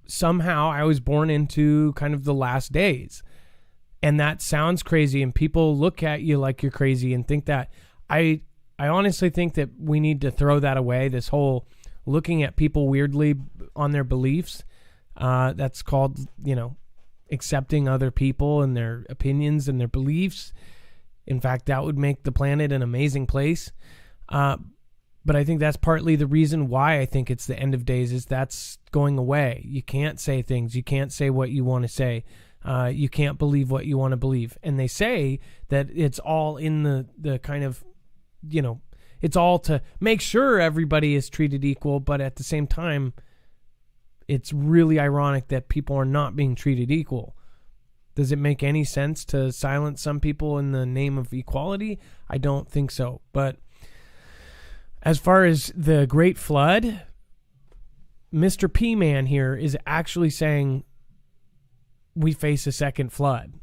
somehow I was born into kind of the last days. And that sounds crazy, and people look at you like you're crazy and think that. I honestly think that we need to throw that away, this whole looking at people weirdly on their beliefs. That's called, accepting other people and their opinions and their beliefs. In fact, that would make the planet an amazing place. But I think that's partly the reason why I think it's the end of days, is that's going away. You can't say things. You can't say what you want to say. You can't believe what you want to believe. And they say that it's all in the kind of, it's all to make sure everybody is treated equal. But at the same time, it's really ironic that people are not being treated equal. Does it make any sense to silence some people in the name of equality? I don't think so. But as far as the Great Flood, Mr. P-Man here is actually saying we face a second flood.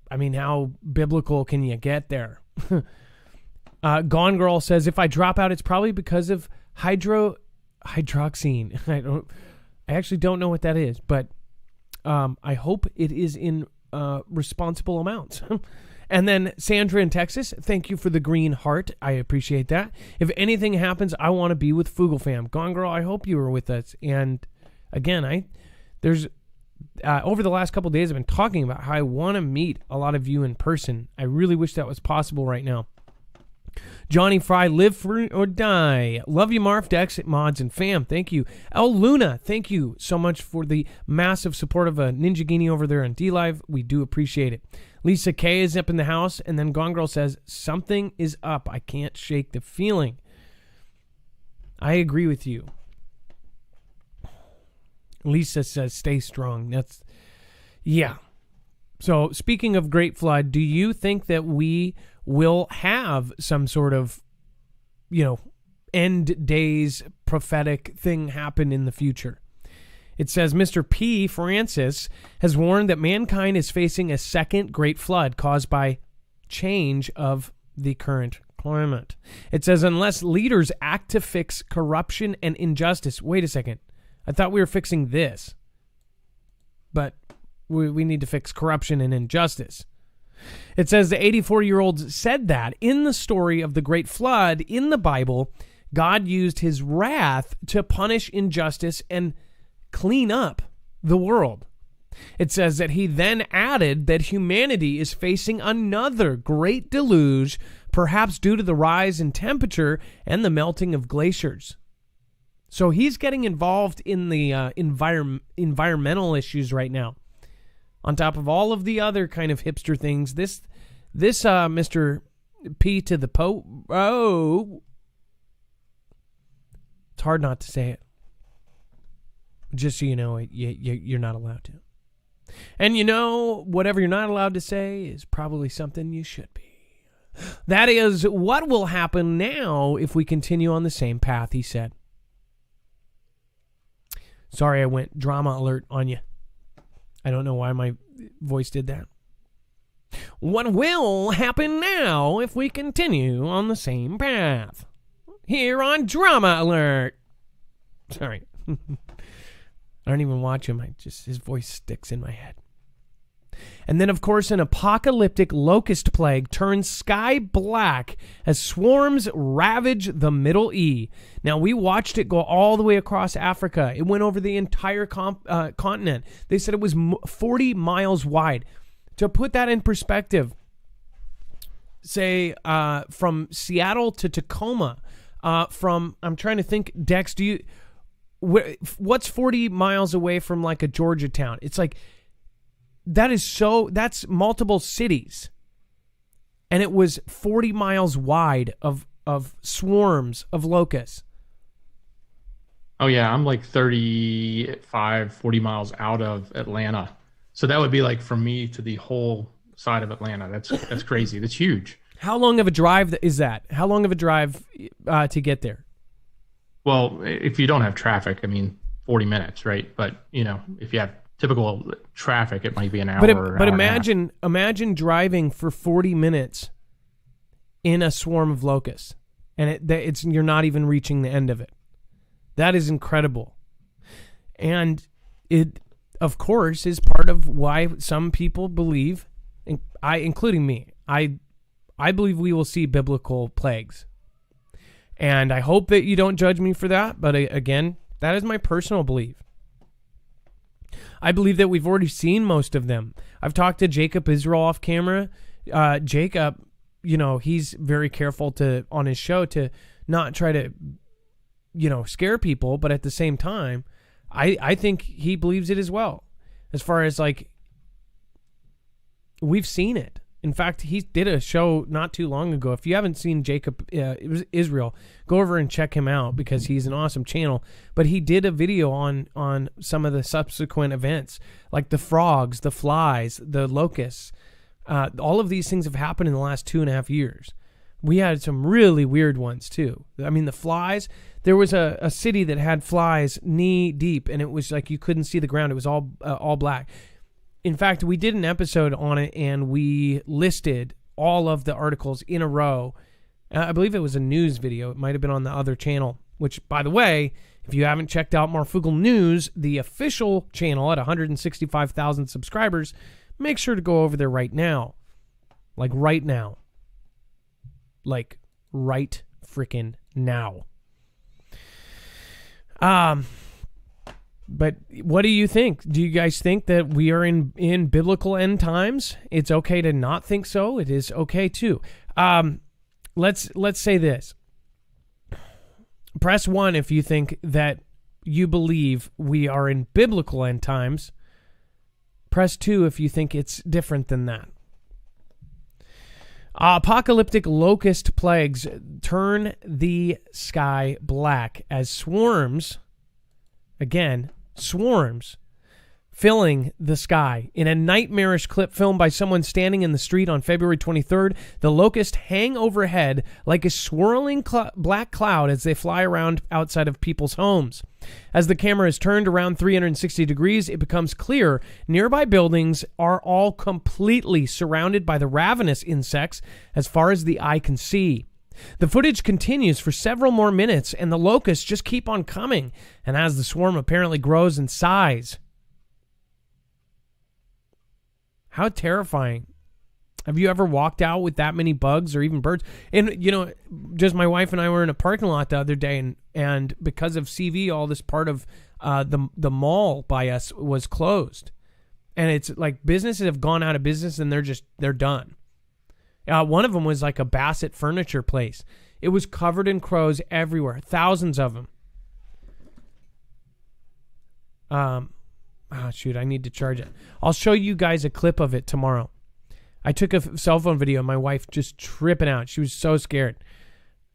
I mean, how biblical can you get there? Gone Girl says, if I drop out, it's probably because of hydroxine. I actually don't know what that is, but I hope it is in responsible amounts. And then Sandra in Texas, thank you for the green heart. I appreciate that. If anything happens, I want to be with Foogle Fam. Gone Girl, I hope you were with us. And again, there's over the last couple of days, I've been talking about how I want to meet a lot of you in person. I really wish that was possible right now. Johnny Fry, live free or die. Love you, Marf, Dex, Mods, and Fam. Thank you. El Luna, thank you so much for the massive support of Ninja Guinea over there on D-Live. We do appreciate it. Lisa K is up in the house, and then Gone Girl says, something is up. I can't shake the feeling. I agree with you. Lisa says, stay strong. Yeah. So speaking of Great Flood, do you think that we will have some sort of, end days prophetic thing happen in the future? It says Mr. P. Francis has warned that mankind is facing a second Great Flood caused by change of the current climate. It says unless leaders act to fix corruption and injustice. Wait a second. I thought we were fixing this. But we need to fix corruption and injustice. It says the 84-year-old said that in the story of the Great Flood in the Bible, God used his wrath to punish injustice and clean up the world. It says that he then added that humanity is facing another great deluge, perhaps due to the rise in temperature and the melting of glaciers. So he's getting involved in the environmental issues right now. On top of all of the other kind of hipster things, this Mr. P to the Pope, it's hard not to say it. Just so you know, you're not allowed to. And whatever you're not allowed to say is probably something you should be. That is what will happen now if we continue on the same path, he said. Sorry, I went drama alert on you. I don't know why my voice did that. What will happen now if we continue on the same path? Here on Drama Alert. Sorry. I don't even watch him. His voice sticks in my head. And then, of course, an apocalyptic locust plague turns sky black as swarms ravage the Middle East. Now, we watched it go all the way across Africa. It went over the entire continent. They said it was 40 miles wide. To put that in perspective, say from Seattle to Tacoma, I'm trying to think, Dex, what's 40 miles away from like a Georgia town? It's like, that's multiple cities. And it was 40 miles wide of swarms of locusts. Oh yeah, I'm like 35, 40 miles out of Atlanta. So that would be like from me to the whole side of Atlanta. That's crazy. That's huge. How long of a drive is that? How long of a drive to get there? Well, if you don't have traffic, 40 minutes, right? But, if you have typical traffic, it might be an hour. But imagine driving for 40 minutes in a swarm of locusts, and you're not even reaching the end of it. That is incredible. And it, of course, is part of why some people believe, including me, I believe we will see biblical plagues. And I hope that you don't judge me for that. But again, that is my personal belief. I believe that we've already seen most of them. I've talked to Jacob Israel off camera. Jacob, he's very careful on his show to not try to, scare people. But at the same time, I think he believes it as well. As far as like, we've seen it. In fact, he did a show not too long ago. If you haven't seen Jacob Israel, go over and check him out because he's an awesome channel. But he did a video on some of the subsequent events, like the frogs, the flies, the locusts. All of these things have happened in the last 2.5 years. We had some really weird ones too. The flies. There was a city that had flies knee deep, and it was like you couldn't see the ground. It was all black. In fact, we did an episode on it, and we listed all of the articles in a row. I believe it was a news video. It might have been on the other channel, which, by the way, if you haven't checked out Marfoogle News, the official channel at 165,000 subscribers, make sure to go over there right now. Like right now. Like right freaking now. But what do you think? Do you guys think that we are in biblical end times? It's okay to not think so. It is okay too. Let's say this. Press 1 if you think that you believe we are in biblical end times. Press 2 if you think it's different than that. Apocalyptic locust plagues turn the sky black as swarms, again, swarms, filling the sky. In a nightmarish clip filmed by someone standing in the street on February 23rd, the locusts hang overhead like a swirling black cloud as they fly around outside of people's homes. As the camera is turned around 360 degrees, it becomes clear nearby buildings are all completely surrounded by the ravenous insects as far as the eye can see. The footage continues for several more minutes, and the locusts just keep on coming, and as the swarm apparently grows in size. How terrifying. Have you ever walked out with that many bugs or even birds? And, just my wife and I were in a parking lot the other day, and because of CV, all this part of the mall by us was closed. And it's like businesses have gone out of business, and they're done. One of them was like a Bassett furniture place. It was covered in crows everywhere, thousands of them. Shoot, I need to charge it. I'll show you guys a clip of it tomorrow. I took a cell phone video of my wife just tripping out. She was so scared.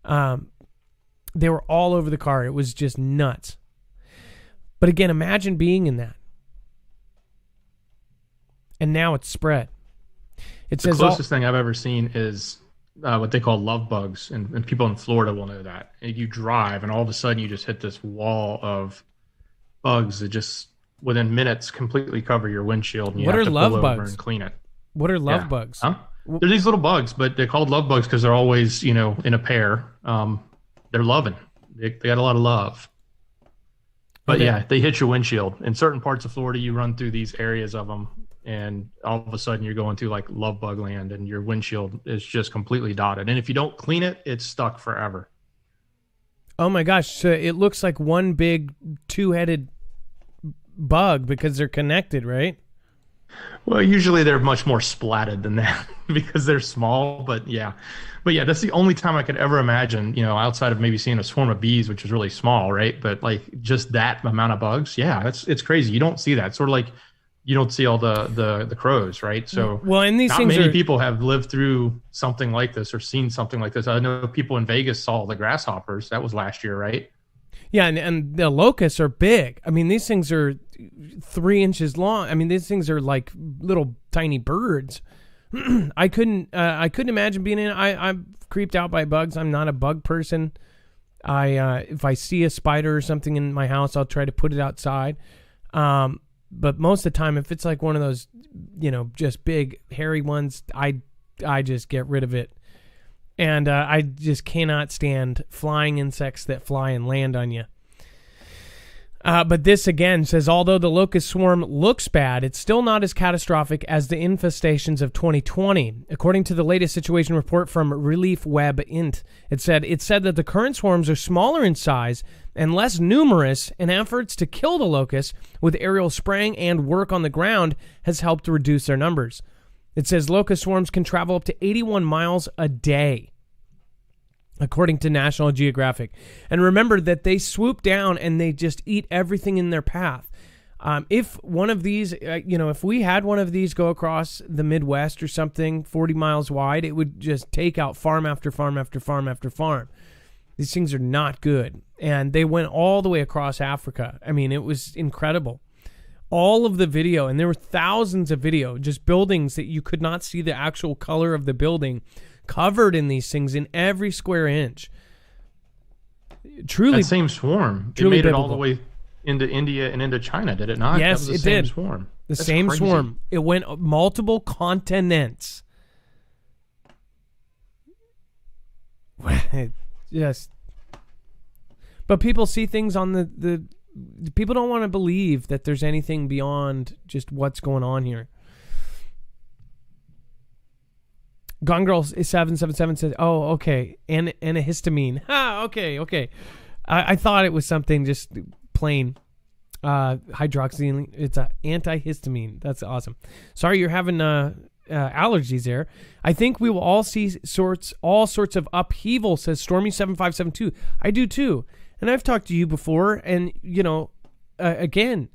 They were all over the car. It was just nuts. But again, imagine being in that. And now it's spread. It says the closest thing I've ever seen is what they call love bugs, and people in Florida will know that. You drive, and all of a sudden you just hit this wall of bugs that just within minutes completely cover your windshield, and you have to pull over and clean it. What are love bugs? Huh? They're these little bugs, but they're called love bugs because they're always, in a pair. They're loving. They got a lot of love. But yeah, they hit your windshield. In certain parts of Florida, you run through these areas of them, and all of a sudden you're going through like love bug land, and your windshield is just completely dotted. And if you don't clean it, it's stuck forever. Oh my gosh! So it looks like one big two-headed bug because they're connected, right? Well, usually they're much more splatted than that because they're small. But yeah, that's the only time I could ever imagine, outside of maybe seeing a swarm of bees, which is really small, right? But like just that amount of bugs, yeah, it's crazy. You don't see that. Sort of like you don't see all the crows, right? So well, and these not things many people have lived through something like this or seen something like this. I know people in Vegas saw the grasshoppers. That was last year, right? Yeah, and the locusts are big. I mean, these things are 3 inches long. I mean, these things are like little tiny birds. I couldn't imagine being in. I'm creeped out by bugs. I'm not a bug person. If I see a spider or something in my house, I'll try to put it outside. But most of the time, if it's like one of those, just big hairy ones, I just get rid of it. And I just cannot stand flying insects that fly and land on you. But this again says, although the locust swarm looks bad, it's still not as catastrophic as the infestations of 2020. According to the latest situation report from Relief Web Int, it said that the current swarms are smaller in size and less numerous, and efforts to kill the locusts with aerial spraying and work on the ground has helped reduce their numbers. It says locust swarms can travel up to 81 miles a day, according to National Geographic. And remember that they swoop down and they just eat everything in their path. If one of these, if we had one of these go across the Midwest or something, 40 miles wide, it would just take out farm after farm after farm after farm. These things are not good. And they went all the way across Africa. I mean, it was incredible. All of the video, and there were thousands of video, just buildings that you could not see the actual color of the building, covered in these things in every square inch. Truly, that same swarm, it made it all the way into India and into China, did it not? Yes, that was it did. Swarm. That's same crazy. Swarm. It went multiple continents. Yes, but people see things on the people don't want to believe that there's anything beyond just what's going on here. Gone Girl 777 says, "Oh, okay, antihistamine." Okay. I thought it was something just plain hydroxyzine. It's an antihistamine. That's awesome. Sorry, you're having allergies there. I think we will all see all sorts of upheaval. Says Stormy7572. I do too. And I've talked to you before, and, again,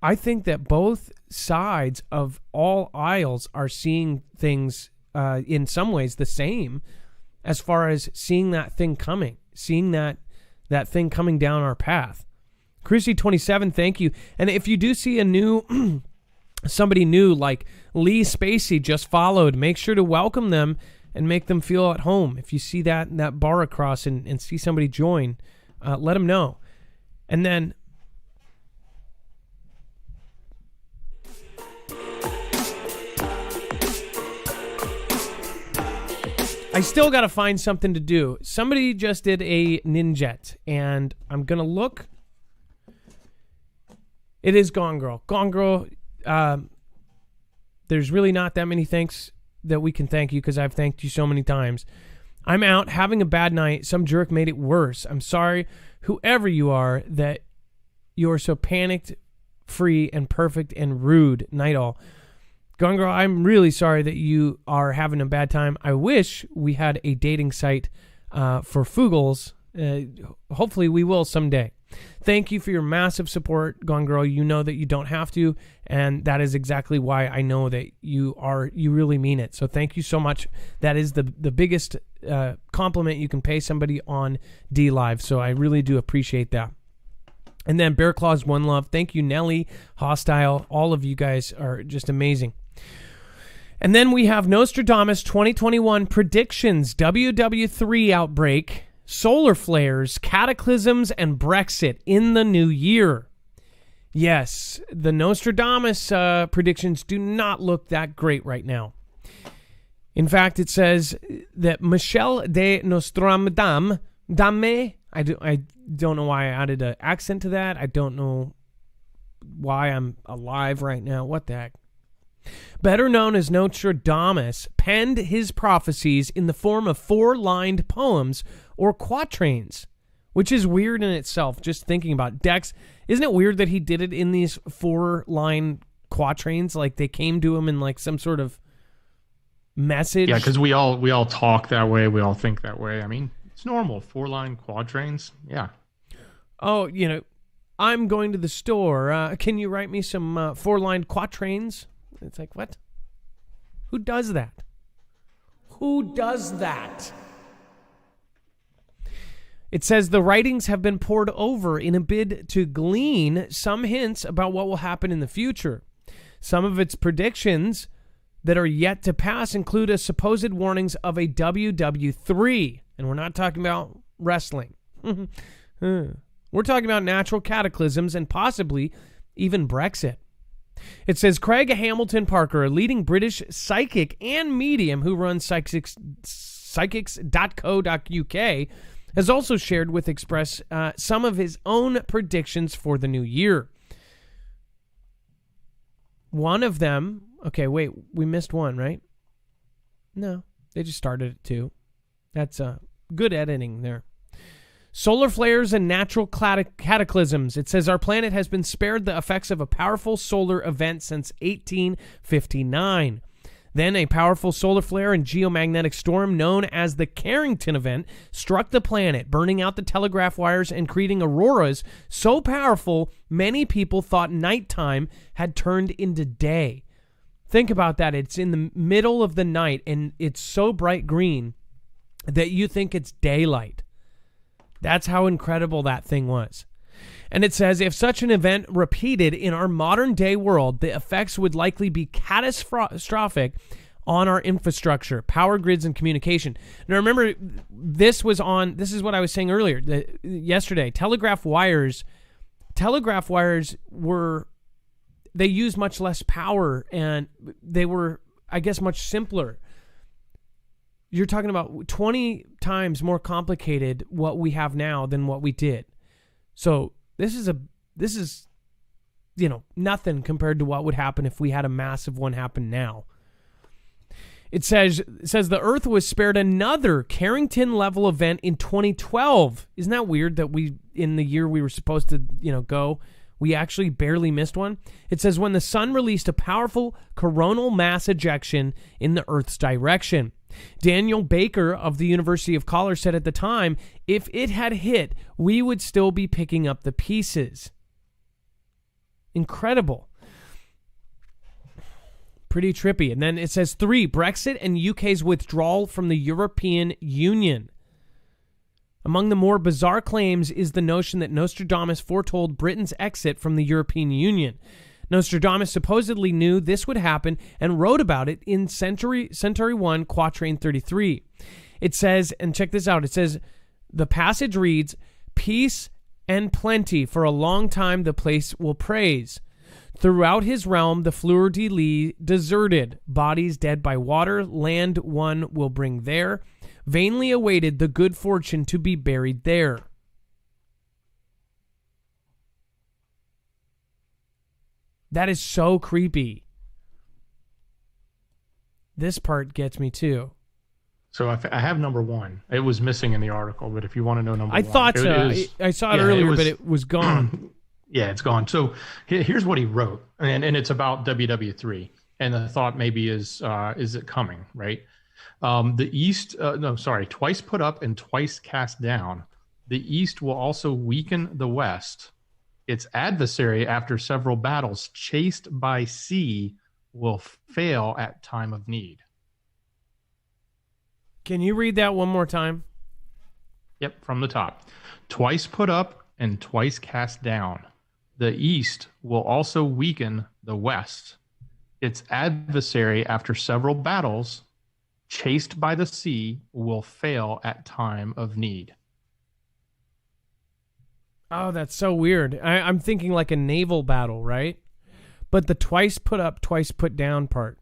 I think that both sides of all aisles are seeing things in some ways the same as far as seeing that thing coming, seeing that thing coming down our path. Chrissy27, thank you. And if you do see a new, somebody new like Lee Spacey just followed, make sure to welcome them and make them feel at home. If you see that bar across and see somebody join, let them know. And then I still got to find something to do. Somebody just did a Ninjet, and I'm going to look. It is Gone Girl. Gone Girl, there's really not that many thanks that we can thank you because I've thanked you so many times. I'm out having a bad night. Some jerk made it worse. I'm sorry, whoever you are, that you're so panicked, free, and perfect and rude. Night all. Gone Girl, I'm really sorry that you are having a bad time. I wish we had a dating site for Foogles. Hopefully we will someday. Thank you for your massive support, Gone Girl. You know that you don't have to, and that is exactly why I know that you really mean it. So thank you so much. That is the biggest compliment you can pay somebody on D Live. So I really do appreciate that. And then Bear Claws One Love. Thank you, Nelly, Hostile. All of you guys are just amazing. And then we have Nostradamus 2021 predictions, WW3 outbreak, solar flares, cataclysms, and Brexit in the new year. Yes, the Nostradamus predictions do not look that great right now. In fact, it says that Michel de Nostradamus, I don't know why I added an accent to that. I don't know why I'm alive right now. What the heck? Better known as Nostradamus, penned his prophecies in the form of 4-lined poems or quatrains, which is weird in itself, just thinking about it. Dex, isn't it weird that he did it in these 4-line quatrains? Like they came to him in like some sort of message? Yeah, because we all talk that way. We all think that way. I mean, it's normal. 4-line quatrains. Yeah. Oh, I'm going to the store. Can you write me some 4-line quatrains? It's like, what? Who does that? Who does that? It says the writings have been pored over in a bid to glean some hints about what will happen in the future. Some of its predictions that are yet to pass include a supposed warnings of a WW3. And we're not talking about wrestling. We're talking about natural cataclysms and possibly even Brexit. It says Craig Hamilton Parker, a leading British psychic and medium who runs psychics.co.uk, has also shared with Express some of his own predictions for the new year. One of them, okay, wait, we missed one, right? No, they just started at 2. That's good editing there. Solar flares and natural cataclysms. It says our planet has been spared the effects of a powerful solar event since 1859. Then a powerful solar flare and geomagnetic storm known as the Carrington event struck the planet, burning out the telegraph wires and creating auroras so powerful many people thought nighttime had turned into day. Think about that. It's in the middle of the night and it's so bright green that you think it's daylight. That's how incredible that thing was. And it says, if such an event repeated in our modern day world, the effects would likely be catastrophic on our infrastructure, power grids, and communication. Now remember, this is what I was saying earlier, yesterday. Telegraph wires they used much less power and they were, I guess, much simpler. You're talking about 20 times more complicated what we have now than what we did. So this is nothing compared to what would happen if we had a massive one happen now. It says the Earth was spared another Carrington level event in 2012. Isn't that weird that in the year we were supposed to, go, we actually barely missed one? It says when the sun released a powerful coronal mass ejection in the Earth's direction. Daniel Baker of the University of Collar said at the time, if it had hit, we would still be picking up the pieces. Incredible. Pretty trippy. And then it says 3, Brexit and UK's withdrawal from the European Union. Among the more bizarre claims is the notion that Nostradamus foretold Britain's exit from the European Union. Nostradamus supposedly knew this would happen and wrote about it in Century 1, Quatrain 33. It says, and check this out, it says, the passage reads, peace and plenty for a long time the place will praise. Throughout his realm the fleur-de-lis deserted, bodies dead by water, land one will bring there, vainly awaited the good fortune to be buried there. That is so creepy. This part gets me too. So I have number 1. It was missing in the article, but if you want to know number 1. I thought so. I saw it earlier, but it was gone. Yeah, it's gone. So here's what he wrote, and it's about WW3. And the thought maybe is it coming, right? Twice put up and twice cast down. The East will also weaken the West. Its adversary, after several battles, chased by sea, will fail at time of need. Can you read that one more time? Yep, from the top. Twice put up and twice cast down. The East will also weaken the West. Its adversary, after several battles, chased by the sea, will fail at time of need. Oh, that's so weird. I'm thinking like a naval battle, right? But the twice put up, twice put down part.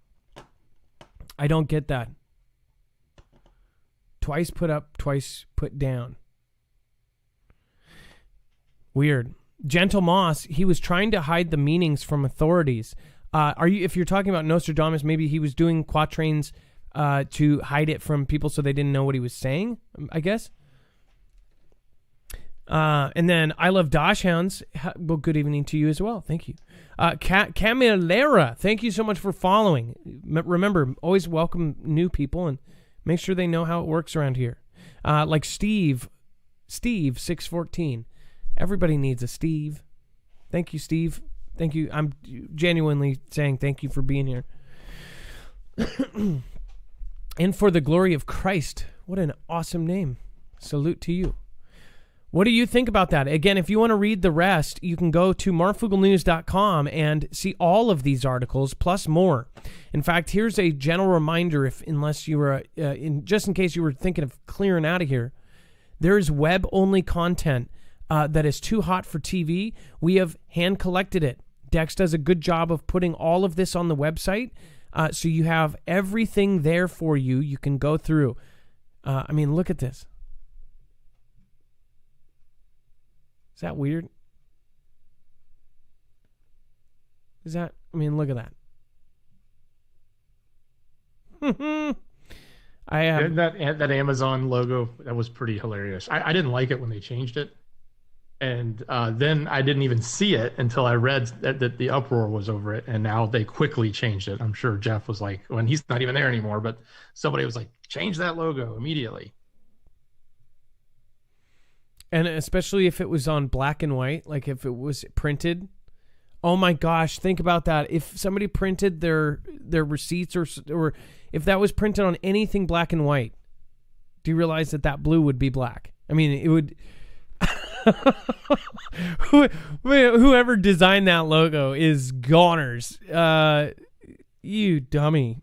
I don't get that. Twice put up, twice put down. Weird. Gentle Moss, he was trying to hide the meanings from authorities. If you're talking about Nostradamus, maybe he was doing quatrains to hide it from people so they didn't know what he was saying, I guess. And then I love Dashhounds. Well, good evening to you as well. Thank you. Camilera, thank you so much for following. Remember, always welcome new people and make sure they know how it works around here. Like Steve 614. Everybody needs a Steve. Thank you, Steve. Thank you. I'm genuinely saying thank you for being here. And for the glory of Christ. What an awesome name. Salute to you. What do you think about that? Again, if you want to read the rest, you can go to marfooglenews.com and see all of these articles, plus more. In fact, here's a general reminder, unless you were, just in case you were thinking of clearing out of here, there's web-only content that is too hot for TV. We have hand-collected it. Dex does a good job of putting all of this on the website, so you have everything there for you. You can go through. Look at this. Is that weird? Look at that. That Amazon logo, that was pretty hilarious. I didn't like it when they changed it. And then I didn't even see it until I read that the uproar was over it. And now they quickly changed it. I'm sure Jeff was like, when he's not even there anymore, but somebody was like, change that logo immediately. And especially if it was on black and white, like if it was printed. Oh my gosh, think about that. If somebody printed their receipts or if that was printed on anything black and white, do you realize that blue would be black? It would... Whoever designed that logo is goners. You dummy.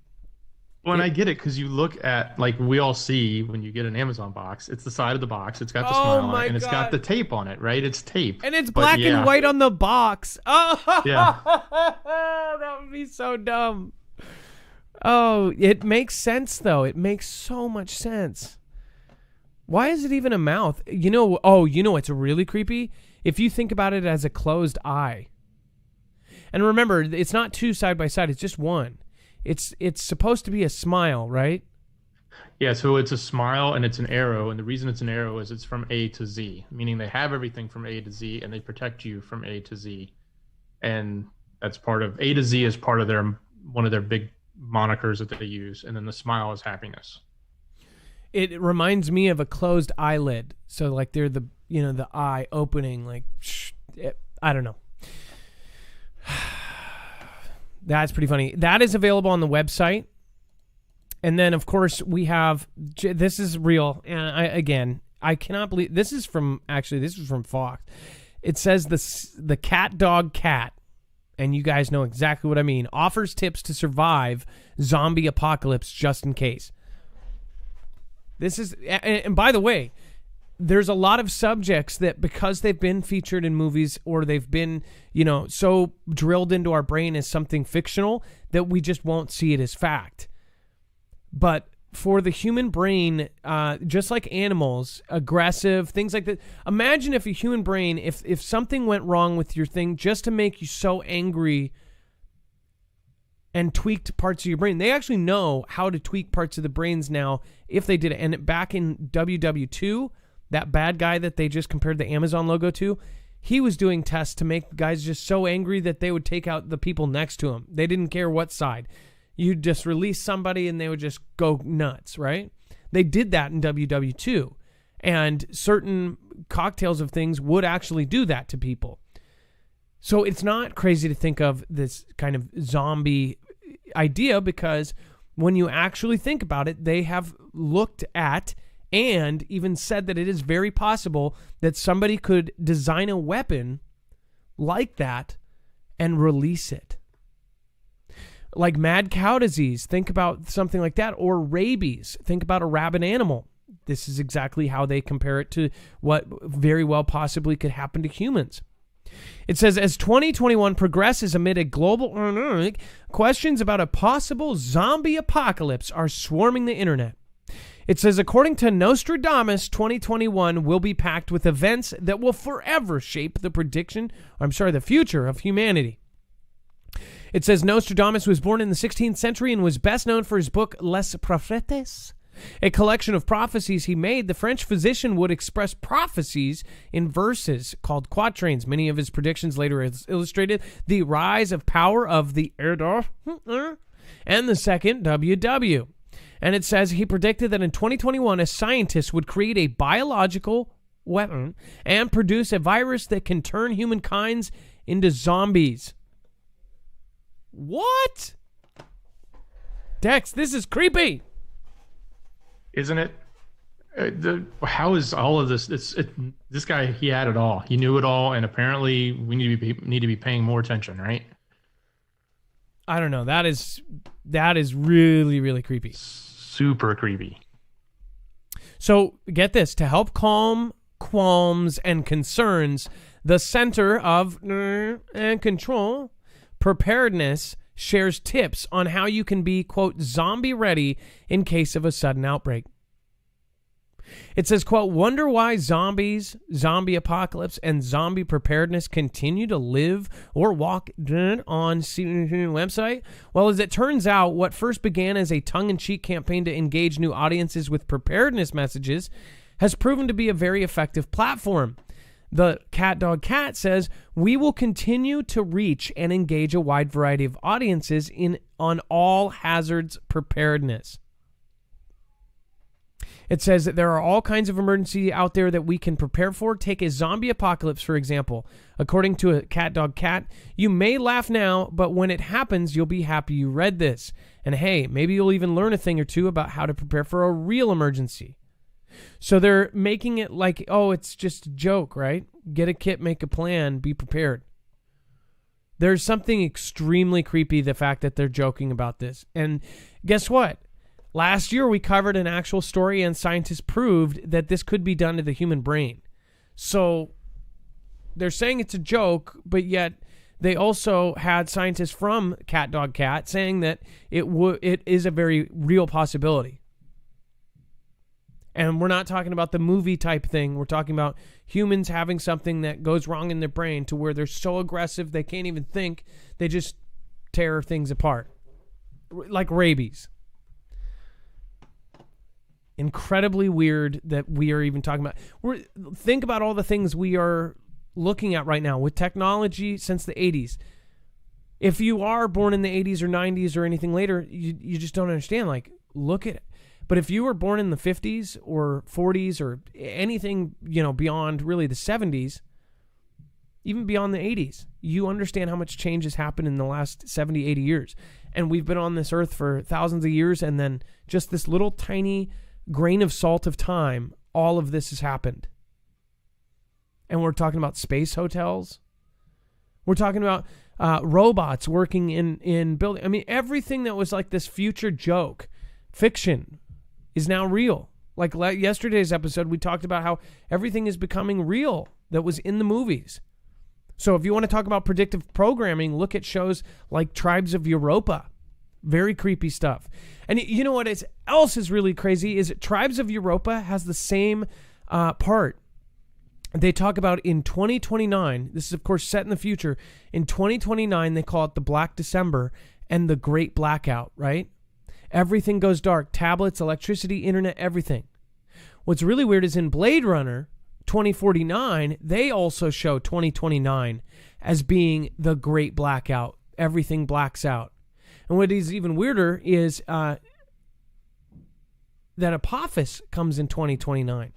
Well, and I get it because you look at, like we all see when you get an Amazon box, it's the side of the box, it's got the smile on it, and it's got the tape on it, right? It's tape. And it's black and white on the box. Oh, yeah. That would be so dumb. Oh, it makes sense, though. It makes so much sense. Why is it even a mouth? It's really creepy? If you think about it as a closed eye. And remember, it's not two side by side, it's just one. It's supposed to be a smile, right? Yeah, so it's a smile and it's an arrow, and the reason it's an arrow is it's from A to Z, meaning they have everything from A to Z, and they protect you from A to Z. And that's part of A to Z is part of one of their big monikers that they use, and then the smile is happiness. It reminds me of a closed eyelid. So like they're the eye opening, like I don't know. That's pretty funny. That is available on the website. And then, of course, we have... This is real. And I cannot believe... This is from Fox. It says the cat dog cat, and you guys know exactly what I mean, offers tips to survive zombie apocalypse just in case. This is... And by the way... There's a lot of subjects that because they've been featured in movies or they've been, so drilled into our brain as something fictional that we just won't see it as fact. But for the human brain, just like animals, aggressive, things like that. Imagine if a human brain, if something went wrong with your thing just to make you so angry and tweaked parts of your brain. They actually know how to tweak parts of the brains now if they did it. And back in WW2, that bad guy that they just compared the Amazon logo to, he was doing tests to make guys just so angry that they would take out the people next to him. They didn't care what side. You'd just release somebody and they would just go nuts, right? They did that in WW2. And certain cocktails of things would actually do that to people. So it's not crazy to think of this kind of zombie idea because when you actually think about it, they have looked at and even said that it is very possible that somebody could design a weapon like that and release it. Like mad cow disease, think about something like that. Or rabies, think about a rabid animal. this is exactly how they compare it to what very well possibly could happen to humans. It says, as 2021 progresses amid a global questions about a possible zombie apocalypse are swarming the internet. It says, according to Nostradamus, 2021 will be packed with events that will forever shape the future of humanity. It says Nostradamus was born in the 16th century and was best known for his book Les Prophéties, a collection of prophecies he made. The French physician would express prophecies in verses called quatrains. Many of his predictions later illustrated the rise of power of the Erdor and the second WW. And it says he predicted that in 2021, a scientist would create a biological weapon and produce a virus that can turn humankind into zombies. What? Dex, this is creepy. Isn't it? How is all of this? This guy, he had it all. He knew it all, and apparently we need to be paying more attention, right? I don't know. That is really, really creepy. Super creepy. So get this, to help calm qualms and concerns, the Center of and Control Preparedness shares tips on how you can be, quote, zombie ready in case of a sudden outbreak. It says, quote, wonder why zombies, zombie apocalypse, and zombie preparedness continue to live or walk on website? Well, as it turns out, what first began as a tongue-in-cheek campaign to engage new audiences with preparedness messages has proven to be a very effective platform. The Cat Dog Cat says, we will continue to reach and engage a wide variety of audiences on all hazards preparedness. It says that there are all kinds of emergency out there that we can prepare for. Take a zombie apocalypse, for example. According to a Cat Dog Cat, you may laugh now, but when it happens, you'll be happy you read this. And hey, maybe you'll even learn a thing or two about how to prepare for a real emergency. So they're making it like, oh, it's just a joke, right? Get a kit, make a plan, be prepared. There's something extremely creepy, the fact that they're joking about this. And guess what? Last year, we covered an actual story, and scientists proved that this could be done to the human brain. So they're saying it's a joke, but yet they also had scientists from Cat Dog Cat saying that it is a very real possibility. And we're not talking about the movie type thing. We're talking about humans having something that goes wrong in their brain to where they're so aggressive they can't even think. They just tear things apart. Like rabies. Incredibly weird that we are even talking about. Think about all the things we are looking at right now with technology since the 80s. If you are born in the 80s or 90s or anything later, you just don't understand. Like, look at it. But if you were born in the 50s or 40s or anything, beyond really the 70s, even beyond the 80s, you understand how much change has happened in the last 70, 80 years. And we've been on this earth for thousands of years, and then just this little tiny grain of salt of time, all of this has happened. And we're talking about space hotels. We're talking about robots working in building. I mean, everything that was like this future joke, fiction, is now real. Like yesterday's episode, we talked about how everything is becoming real that was in the movies. So if you want to talk about predictive programming, look at shows like Tribes of Europa. Very creepy stuff. And you know what else is really crazy is Tribes of Europa has the same part. They talk about in 2029, this is of course set in the future, in 2029 they call it the Black December and the Great Blackout, right? Everything goes dark, tablets, electricity, internet, everything. What's really weird is in Blade Runner 2049, they also show 2029 as being the Great Blackout. Everything blacks out. And what is even weirder is that Apophis comes in 2029.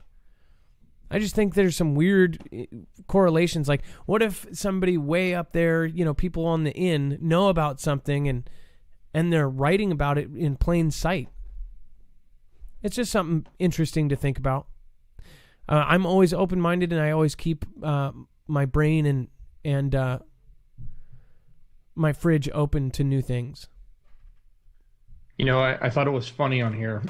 I just think there's some weird correlations. Like, what if somebody way up there, people on the inn know about something and they're writing about it in plain sight? It's just something interesting to think about. I'm always open-minded, and I always keep my brain and my fridge open to new things. I thought it was funny on here.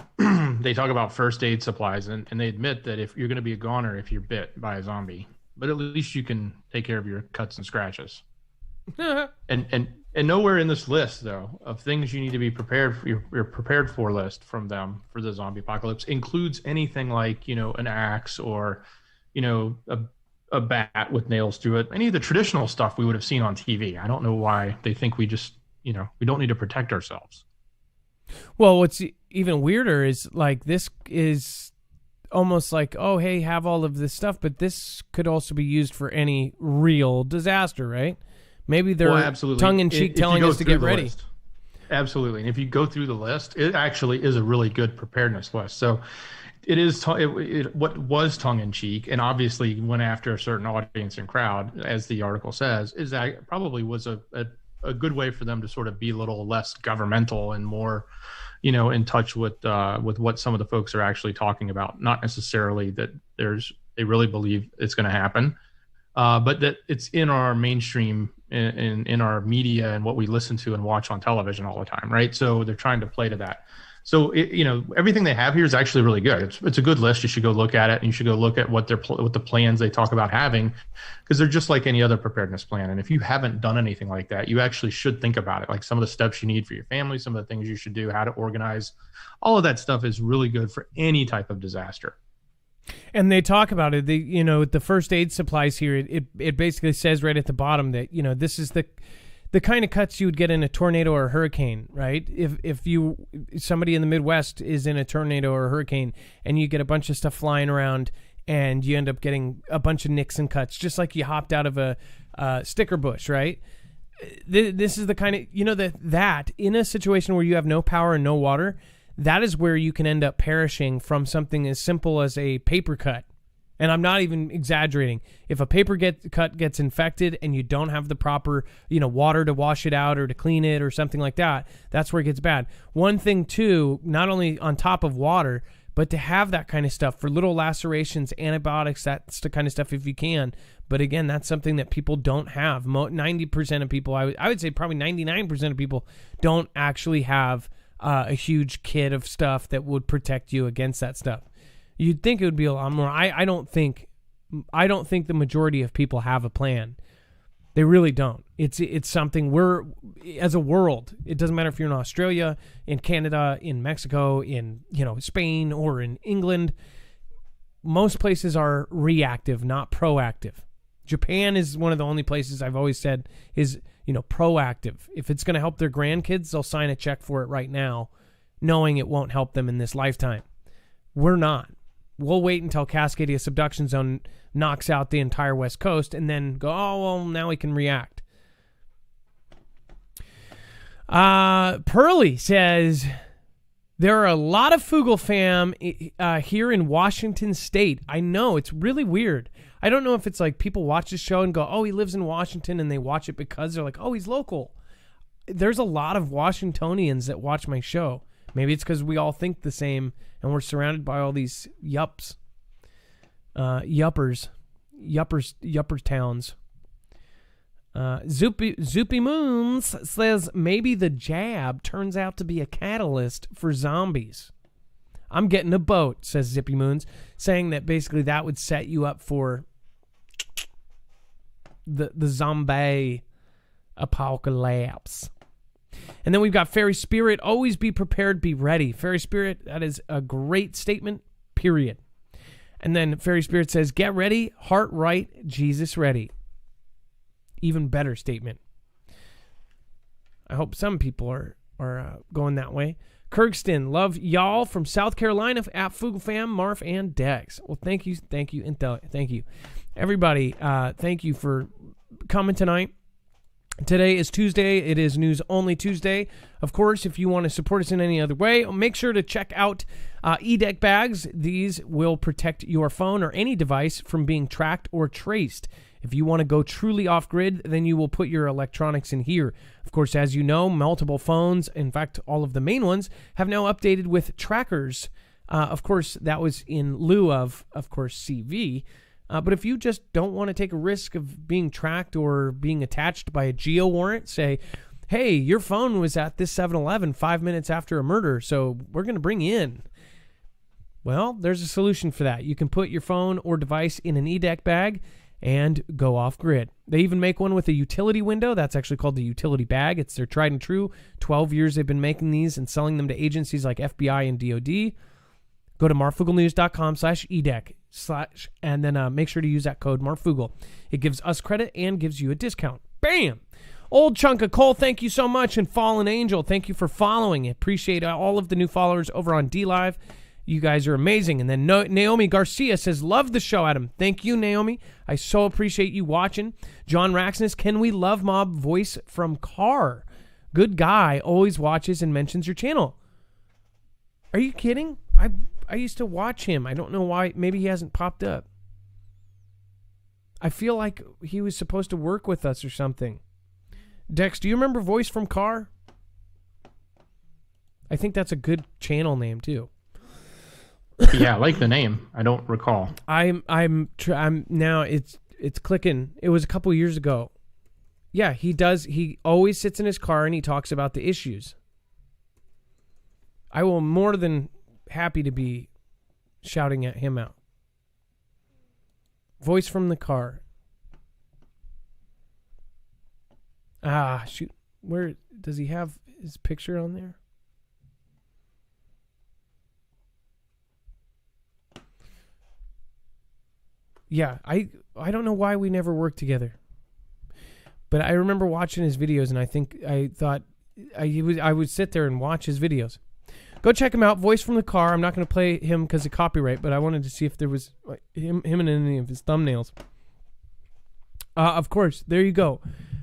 they talk about first aid supplies, and they admit that if you're going to be a goner if you're bit by a zombie, but at least you can take care of your cuts and scratches. and nowhere in this list, though, of things you need to be prepared for, your prepared for list from them for the zombie apocalypse includes anything like, an axe or, a bat with nails through it. Any of the traditional stuff we would have seen on TV. I don't know why they think we just, we don't need to protect ourselves. Well, what's even weirder is like this is almost like, oh, hey, have all of this stuff, but this could also be used for any real disaster, right? Maybe they're tongue-in-cheek telling us to get ready. List. Absolutely. And if you go through the list, it actually is a really good preparedness list. So it is what was tongue-in-cheek and obviously went after a certain audience and crowd, as the article says, is that probably was a good way for them to sort of be a little less governmental and more, in touch with what some of the folks are actually talking about. Not necessarily that they really believe it's going to happen, but that it's in our mainstream, in our media and what we listen to and watch on television all the time, right? So they're trying to play to that. So everything they have here is actually really good. It's a good list. You should go look at it, and you should go look at what the plans they talk about having, because they're just like any other preparedness plan. And if you haven't done anything like that, you actually should think about it. Like some of the steps you need for your family, some of the things you should do, how to organize, all of that stuff is really good for any type of disaster. And they talk about it. The first aid supplies here. It basically says right at the bottom that this is the kind of cuts you would get in a tornado or a hurricane, right? If somebody in the Midwest is in a tornado or a hurricane and you get a bunch of stuff flying around and you end up getting a bunch of nicks and cuts, just like you hopped out of a sticker bush, right? This is the kind of, that in a situation where you have no power and no water, that is where you can end up perishing from something as simple as a paper cut. And I'm not even exaggerating. If a paper cut gets infected and you don't have the proper, water to wash it out or to clean it or something like that, that's where it gets bad. One thing too, not only on top of water, but to have that kind of stuff for little lacerations, antibiotics, that's the kind of stuff if you can. But again, that's something that people don't have. 90% of people, I would say probably 99% of people don't actually have a huge kit of stuff that would protect you against that stuff. You'd think it would be a lot more. I don't think the majority of people have a plan. They really don't. It's something we're, as a world, it doesn't matter if you're in Australia, in Canada, in Mexico, in Spain, or in England. Most places are reactive, not proactive. Japan is one of the only places I've always said is proactive. If it's going to help their grandkids, they'll sign a check for it right now, knowing it won't help them in this lifetime. We're not. We'll wait until Cascadia Subduction Zone knocks out the entire West Coast and then go, oh, well, now we can react. Pearly says, there are a lot of Foogle fam here in Washington State. I know, it's really weird. I don't know if it's like people watch the show and go, oh, he lives in Washington, and they watch it because they're like, oh, he's local. There's a lot of Washingtonians that watch my show. Maybe it's because we all think the same and we're surrounded by all these yuppers, yupper towns. Zoopy Moons says maybe the jab turns out to be a catalyst for zombies. I'm getting a boat, says Zippy Moons, saying that basically that would set you up for the zombie apocalypse. And then we've got Fairy Spirit, always be prepared, be ready. Fairy Spirit, that is a great statement, period. And then Fairy Spirit says, get ready, heart right, Jesus ready. Even better statement. I hope some people are going that way. Kirkston, love y'all from South Carolina at Foogle Fam, Marf, and Dex. Well, thank you, and thank you. Everybody, thank you for coming tonight. Today is Tuesday. It is News Only Tuesday. Of course, if you want to support us in any other way, make sure to check out eDeck bags. These will protect your phone or any device from being tracked or traced. If you want to go truly off-grid, then you will put your electronics in here. Of course, as you know, multiple phones, in fact, all of the main ones, have now updated with trackers. Of course, that was in lieu of course, CV. But if you just don't want to take a risk of being tracked or being attached by a geo warrant, say, hey, your phone was at this 7-Eleven 5 minutes after a murder, so we're going to bring you in. Well, there's a solution for that. You can put your phone or device in an eDeck bag and go off-grid. They even make one with a utility window. That's actually called the utility bag. It's their tried and true. 12 years they've been making these and selling them to agencies like FBI and DOD. Go to marfooglenews.com/eDeck and then make sure to use that code Marfoogle. It gives us credit and gives you a discount. Bam! Old Chunk of Coal, thank you so much. And Fallen Angel, thank you for following. Appreciate all of the new followers over on DLive. You guys are amazing. And then Naomi Garcia says, love the show, Adam. Thank you, Naomi. I so appreciate you watching. John Raxness, can we love mob voice from Car? Good guy, always watches and mentions your channel. Are you kidding? I used to watch him. I don't know why. Maybe he hasn't popped up. I feel like he was supposed to work with us or something. Dex, do you remember Voice from Car? I think that's a good channel name too. Yeah, I like the name. I don't recall. I'm now it's clicking. It was a couple years ago. Yeah, he does. He always sits in his car and he talks about the issues. I will more than happy to be shouting at him out. Voice from the Car. Ah, shoot. Where does he have his picture on there? Yeah, I don't know why we never worked together. But I remember watching his videos and I thought I would sit there and watch his videos. Go check him out, Voice from the Car. I'm not going to play him because of copyright, but I wanted to see if there was him in any of his thumbnails. Of course, there you go.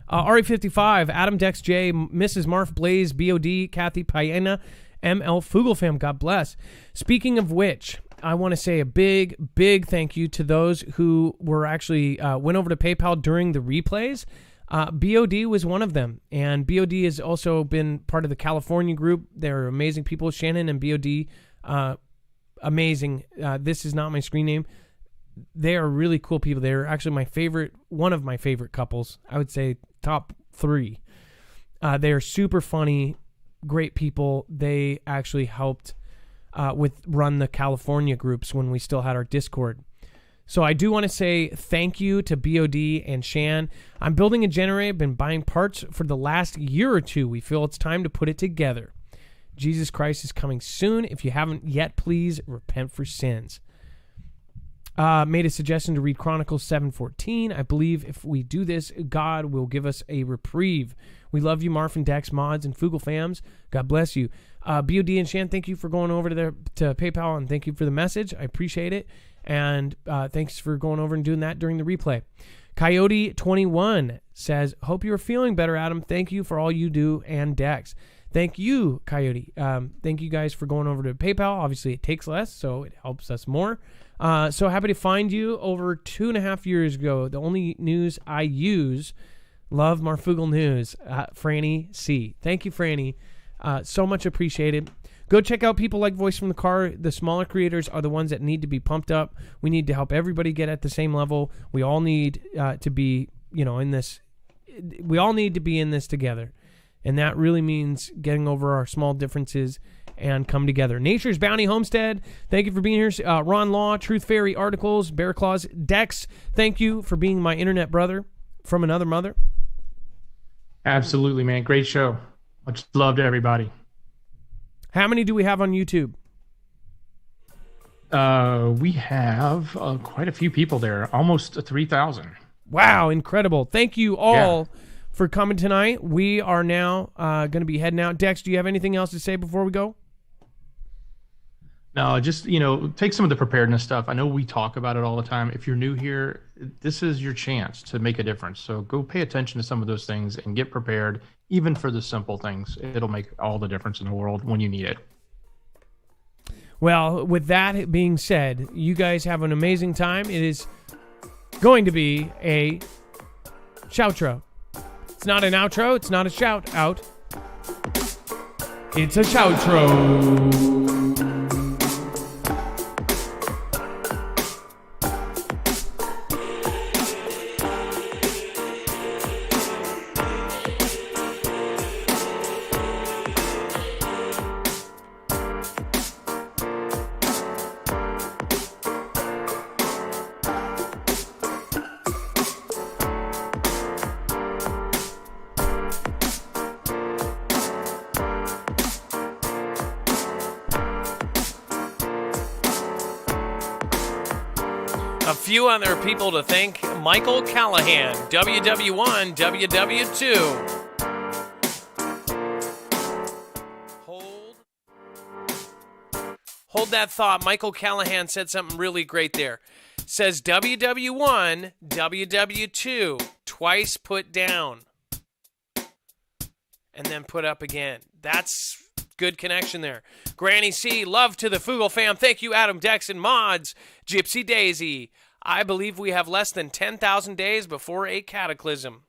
RE55, Adam Dex J, Mrs. Marf Blaze, BOD, Kathy Payena, ML Fugelfam, God bless. Speaking of which, I want to say a big, big thank you to those who were actually went over to PayPal during the replays. BOD was one of them, and BOD has also been part of the California group. They're amazing people. Shannon and BOD, amazing. This is not my screen name. They are really cool people. They're actually one of my favorite couples. I would say top 3. They are super funny, great people. They actually helped run the California groups when we still had our Discord. So I do want to say thank you to BOD and Shan. I'm building a generator. I've been buying parts for the last year or two. We feel it's time to put it together. Jesus Christ is coming soon. If you haven't yet, please repent for sins. Made a suggestion to read Chronicles 7:14. I believe if we do this, God will give us a reprieve. We love you, Marf and Dex, mods, and Fugel fams. God bless you. BOD and Shan, thank you for going over to PayPal, and thank you for the message. I appreciate it. And thanks for going over and doing that during the replay. Coyote21 says, hope you are feeling better, Adam. Thank you for all you do, and Dex. Thank you, Coyote. Thank you guys for going over to PayPal. Obviously, it takes less, so it helps us more. So happy to find you over 2.5 years ago. The only news I use, love Marfoogle News. Franny C. Thank you, Franny. So much appreciated. Go check out people like Voice from the Car. The smaller creators are the ones that need to be pumped up. We need to help everybody get at the same level. We all need to be, in this. We all need to be in this together. And that really means getting over our small differences and come together. Nature's Bounty Homestead, thank you for being here. Ron Law, Truth Fairy Articles, Bear Claws. Dex, thank you for being my internet brother from another mother. Absolutely, man. Great show. Much love to everybody. How many do we have on YouTube? We have quite a few people there, almost 3,000. Wow, incredible. Thank you all for coming tonight. We are now going to be heading out. Dex, do you have anything else to say before we go? No, just, take some of the preparedness stuff. I know we talk about it all the time. If you're new here, this is your chance to make a difference. So go pay attention to some of those things and get prepared, even for the simple things. It'll make all the difference in the world when you need it. Well, with that being said, you guys have an amazing time. It is going to be a shoutro. It's not an outro. It's not a shout out. It's a shoutro. few other people to thank. Michael Callahan, WW1, WW2. Hold that thought. Michael Callahan said something really great there. Says WW1, WW2, twice put down. And then put up again. That's good connection there. Granny C, love to the Foogle fam. Thank you, Adam, Dex, and Mods. Gypsy Daisy, I believe we have less than 10,000 days before a cataclysm.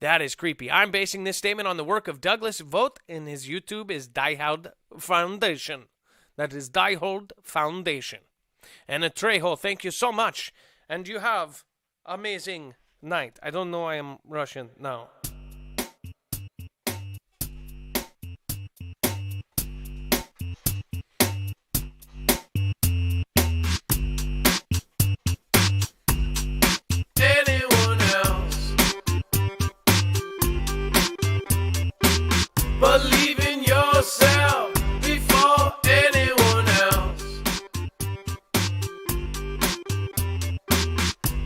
That is creepy. I'm basing this statement on the work of Douglas Vogt, and his YouTube is Diehard Foundation. That is Diehard Foundation. And a Trejo, thank you so much. And you have amazing night. I don't know I am Russian. No. Anyone else? Believe in yourself before anyone else.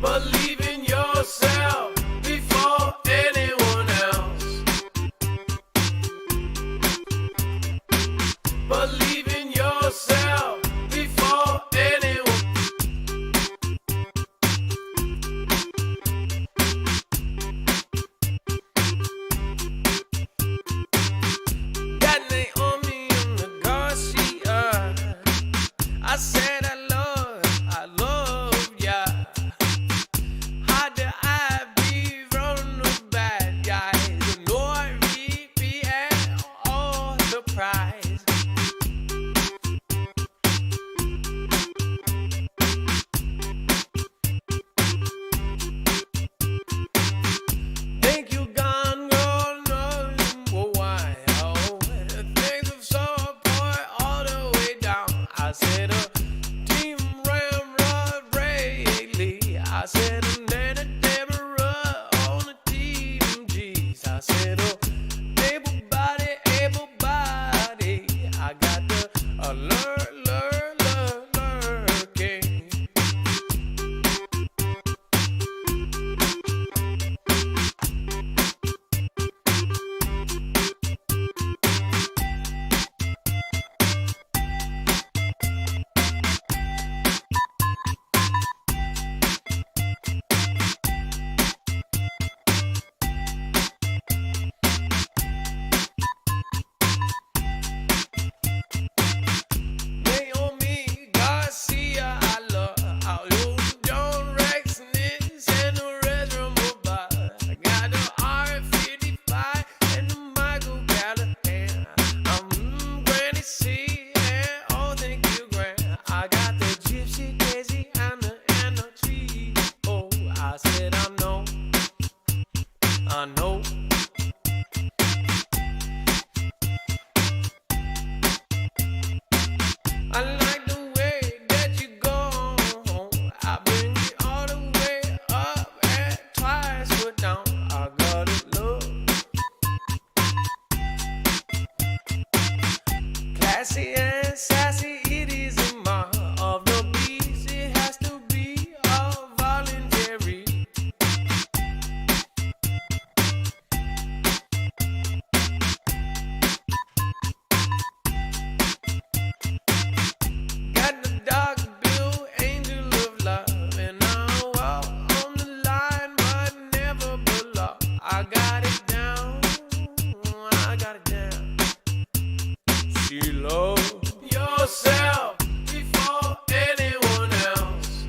Believe in yourself before anyone else. Believe in yourself before anyone. Got Naomi in the Garcia. I said I love ya. How do I be from the bad guys? You know I be at all surprised. Think you gone, girl, no, why? Oh, things have so apart all the way down. I said, Team Ramrod Rayleigh. I said, Nana Deborah on the Team G's. I said, able body. I got the lurking. Naomi Garcia, I love. I'll use John Rex Nis and the restroom bar. I got the R55 and the Michael Callahan. I'm Granny C and oh thank you, Gran. I got the Gypsy Daisy and the tree. Oh, I said I know. I like the way that you go. I bring you all the way up and twice put down. I got it, love. Classy and sassy, it is a mark of the beast. It has to be all voluntary. Got the dog bill, angel of love, and I walk on the line, but never below. I got it down. She love yourself before anyone else.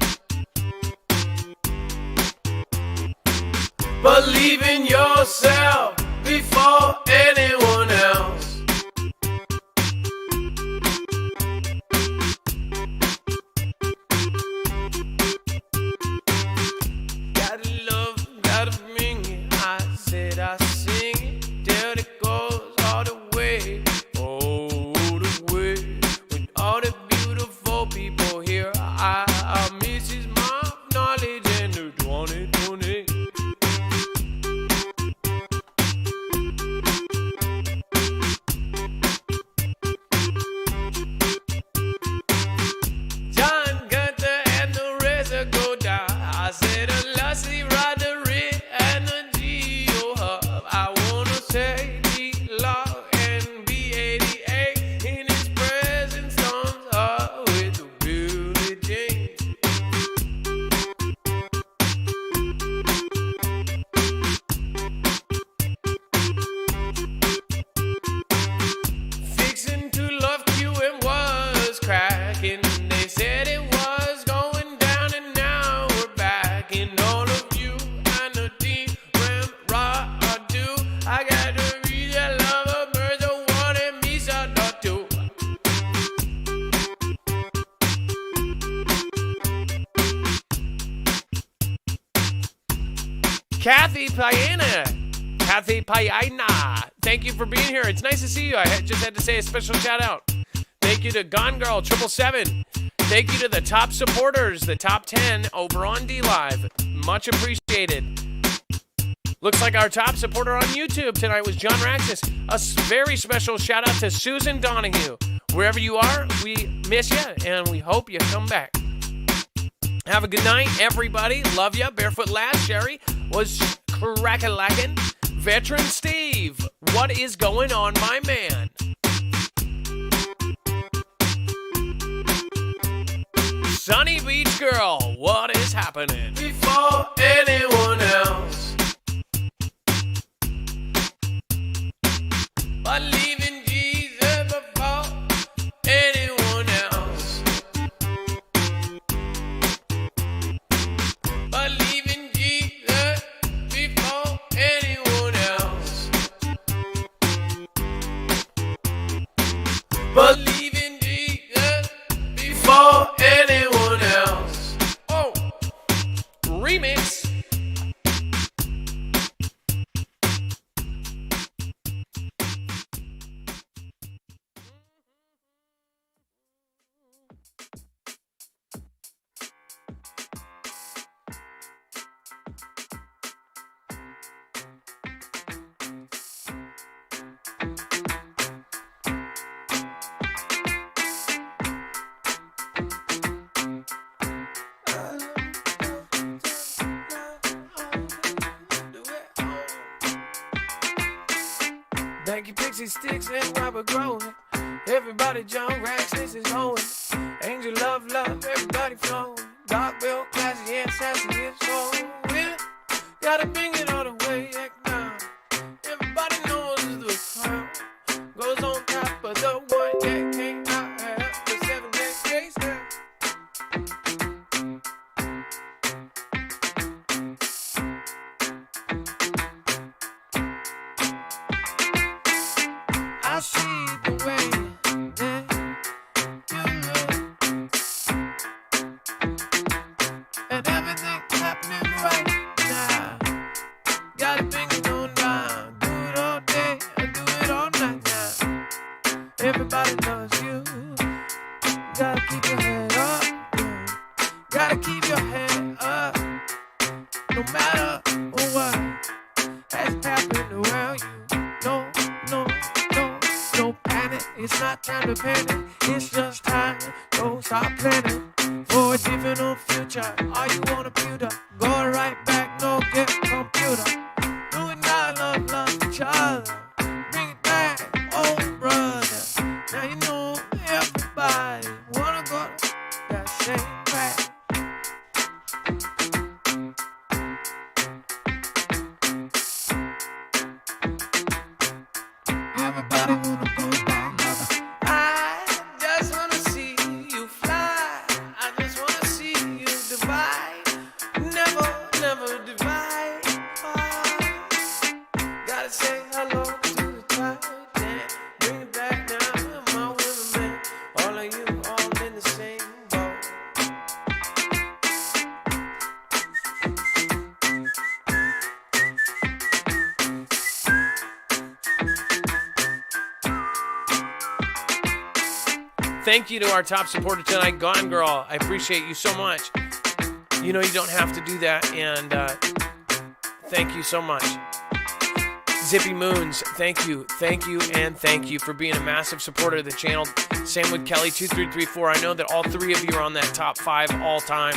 Believe in yourself before anyone else. Gotta love, gotta bring it. I said I sing it till it goes all the way. With all the beautiful people here, I miss his mom, knowledge, and the 2020. said a lusty ridery and a Geo hub. I wanna say D-Log and B88 in his presence thumbs up with the Billie Jean. Fixing to love Q and was cracking. They said it was going down and now we're back. And all of you and the D-Ram Radu. I got to read that love of birds of one and me so too. Kathy Payana, thank you for being here. It's nice to see you. I just had to say a special shout out. Thank you to Gone Girl 777. Thank you to the top supporters, the top 10 over on D-Live. Much appreciated. Looks like our top supporter on YouTube tonight was John Raxis. A very special shout out to Susan Donahue. Wherever you are, we miss you and we hope you come back. Have a good night, everybody. Love ya. Barefoot Lass, Sherry was crack-a-lackin'. Veteran Steve, what is going on, my man? Sunny Beach Girl, what is happening? Before anyone else, believe in Jesus before anyone else. Believe in Jesus before anyone else. Believe in Jesus before anyone else. Oh, remix. Thank you, Pixie Sticks and Robert Groen. Everybody, John Rax, this is Owen. Angel, love, everybody flowing. Dark Bill, classy and sassy, it's so weird. Gotta bring it all the way back now. Everybody knows the crown goes on top of the one that can't not have the 7 days case now. I see the way that you look, and everything's happening right now. Gotta bring it on down, do it all day, and do it all night now. Everybody loves you, gotta keep your head up, yeah. Gotta keep your head up, no matter what has happened around you. No panic, it's not time to panic. It's just time to start planning for a different future. All you want to build up, go right back, no get computer. Do it now, love each other. Bring it back, oh brother. Now you know everybody wanna go to that same track. Everybody wanna go back, mother. I just wanna see you fly. I just wanna see you divide. Never divide. Gotta say hello to the tide. Bring it back now, my women, man. All of you, all in the same boat. Thank you to our top supporter tonight, Gone Girl. I appreciate you so much. You know you don't have to do that, and thank you so much. Zippy Moons, thank you, and thank you for being a massive supporter of the channel. Same with Kelly2334. I know that all three of you are on that top 5 all-time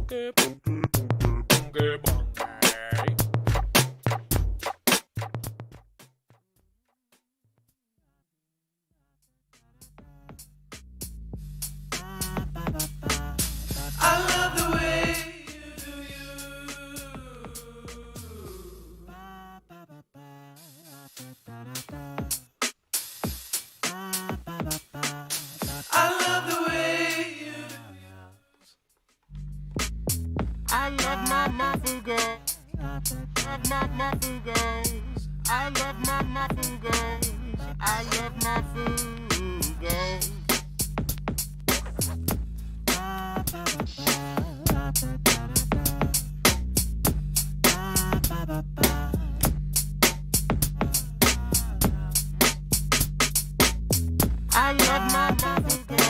I love my Marfoogle. Love my Marfoogle. I love my Marfoogle. I love Marfoogle. I love my Marfoogle.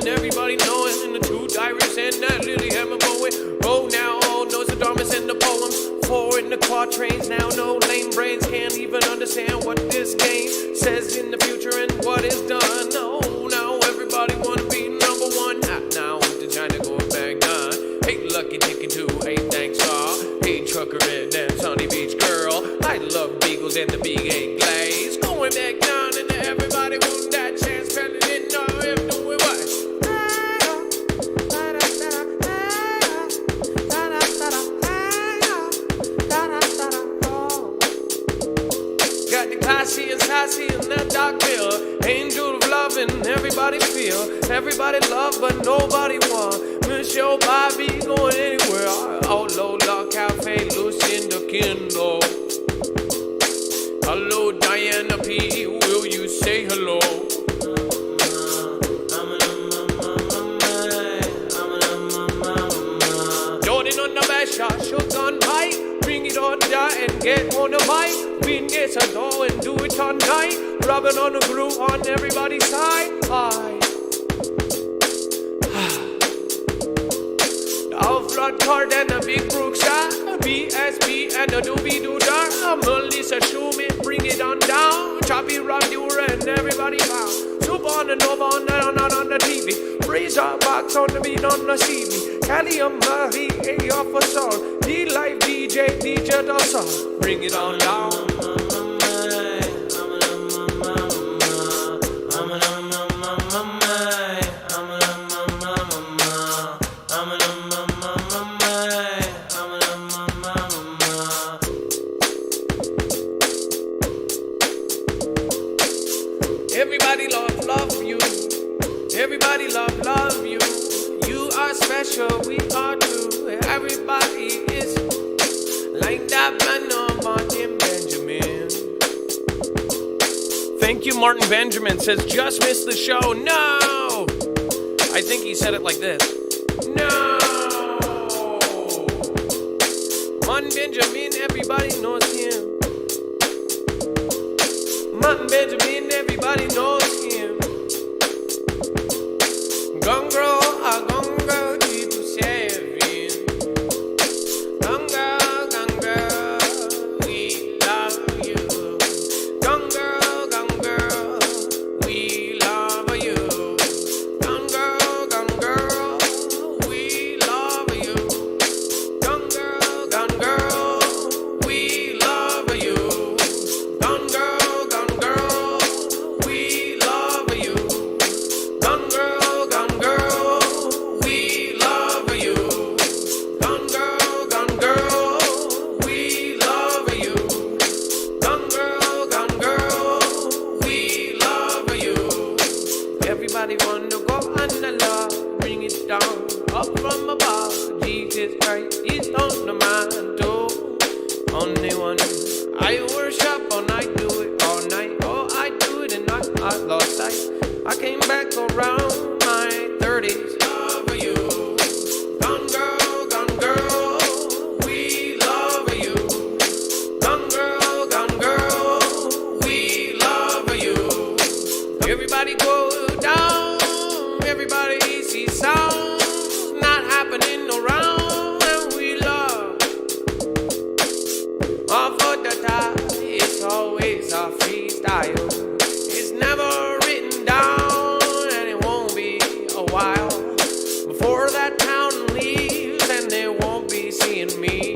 Everybody knowing in the two diaries and that Lily Hammer Bowen. Oh, now all Nostradamus in the poems. Four in the quatrains. Now no lame brains can't even understand what this game says in the future and what is done. No, now everybody wanna be number one. Now to China going back down. Hey, lucky ticket two. Hey, thanks, hey, trucker and that sunny beach girl. I love beagles and the big egg glaze. Going back down and everybody want that chance. Spending it now if doing what? Classy and sassy in that dark mirror. Angel of love and everybody feel. Everybody love but nobody want. Michelle Bobby going anywhere. Outlaw Law Cafe, Lucinda Kindle. Hello Diana P, will you say hello? Jordan on the bash shot, shook on pipe. Bring it on down and get on the mic. Bean gets a door and do it all night. Rubbing on the groove on everybody's side. The out-front card and the big Brookside. BSB and the doobie-doo-dar. Melissa Schumann, bring it on down. Choppy Rodura and everybody bow. Supernova on the TV. Razor box on the beat on the CD. Callium Marie, A off a song. D-Life DJ, Digital song. Bring it on down. Everybody love you. Everybody love you. You are special, we are too. Everybody is like that man of Martin Benjamin. Thank you, Martin Benjamin says, just missed the show. No! I think he said it like this. No! Martin Benjamin, everybody knows him. Martin Benjamin, everybody knows him. Gonna grow, deep to say. is right, is on the mind, too. Only one I worship all night, do it all night. Oh, I do it and I lost sight. I came back around my 30s. Love you, gone girl, we love you. Gone girl, we love you. Everybody go down, everybody sees sound not happening around, and we love. Off of the top, it's always a freestyle. It's never written down, and it won't be a while before that town leaves, and they won't be seeing me.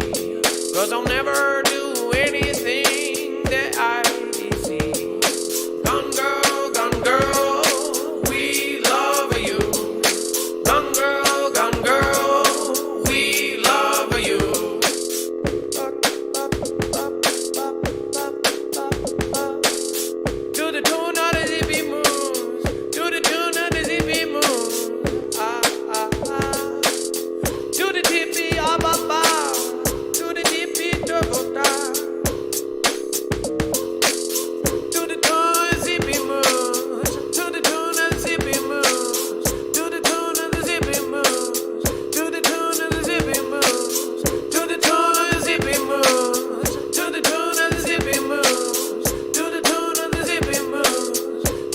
'Cause I'll never do anything that I see. Gone girl, we love you. Gone girl, we love you. To the tune of the zippy moves, to the tune of the zippy moves. To the tippy ababa, to the tippy tobota. To the tune of zippy moves, to the tune of zippy moves, to the tune of the zippy moves, to the tune of the zippy moves, to the tune of the zippy moves, to the tune of the zippy moves, to the tune of the zippy moves,